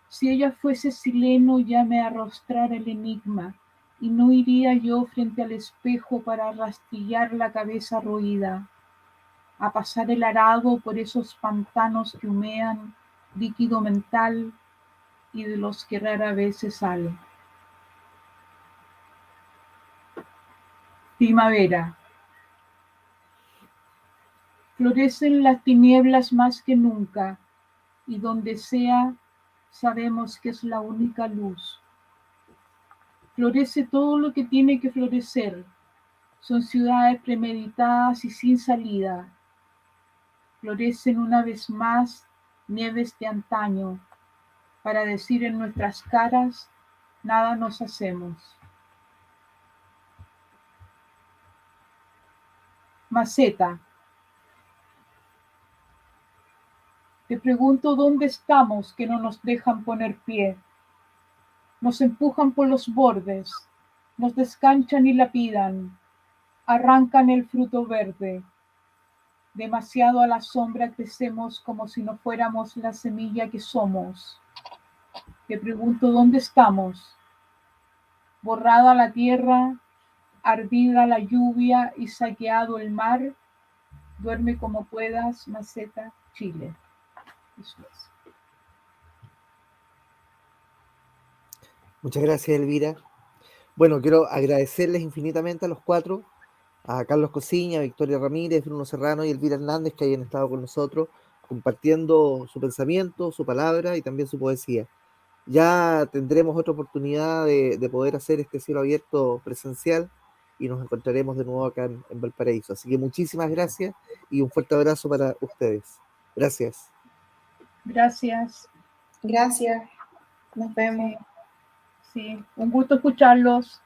Si ella fuese sileno ya me arrostrara el enigma, y no iría yo frente al espejo para rastillar la cabeza roída, a pasar el arado por esos pantanos que humean líquido mental y de los que rara vez se sale. Primavera. Florecen las tinieblas más que nunca, y donde sea sabemos que es la única luz. Florece todo lo que tiene que florecer. Son ciudades premeditadas y sin salida. Florecen una vez más nieves de antaño, para decir en nuestras caras, nada nos hacemos. Maceta. Te pregunto dónde estamos que no nos dejan poner pie. Nos empujan por los bordes, nos descanchan y lapidan, arrancan el fruto verde. Demasiado a la sombra crecemos como si no fuéramos la semilla que somos. Te pregunto dónde estamos. Borrada la tierra, ardida la lluvia y saqueado el mar, duerme como puedas, Maceta, Chile. Eso es. Muchas gracias, Elvira. Bueno, quiero agradecerles infinitamente a los cuatro, a Carlos Cosiña, Victoria Ramírez, Bruno Serrano y Elvira Hernández, que hayan estado con nosotros compartiendo su pensamiento, su palabra y también su poesía. Ya tendremos otra oportunidad de poder hacer este cielo abierto presencial y nos encontraremos de nuevo acá en Valparaíso. Así que muchísimas gracias y un fuerte abrazo para ustedes. Gracias. Gracias. Gracias. Nos vemos. Sí, un gusto escucharlos.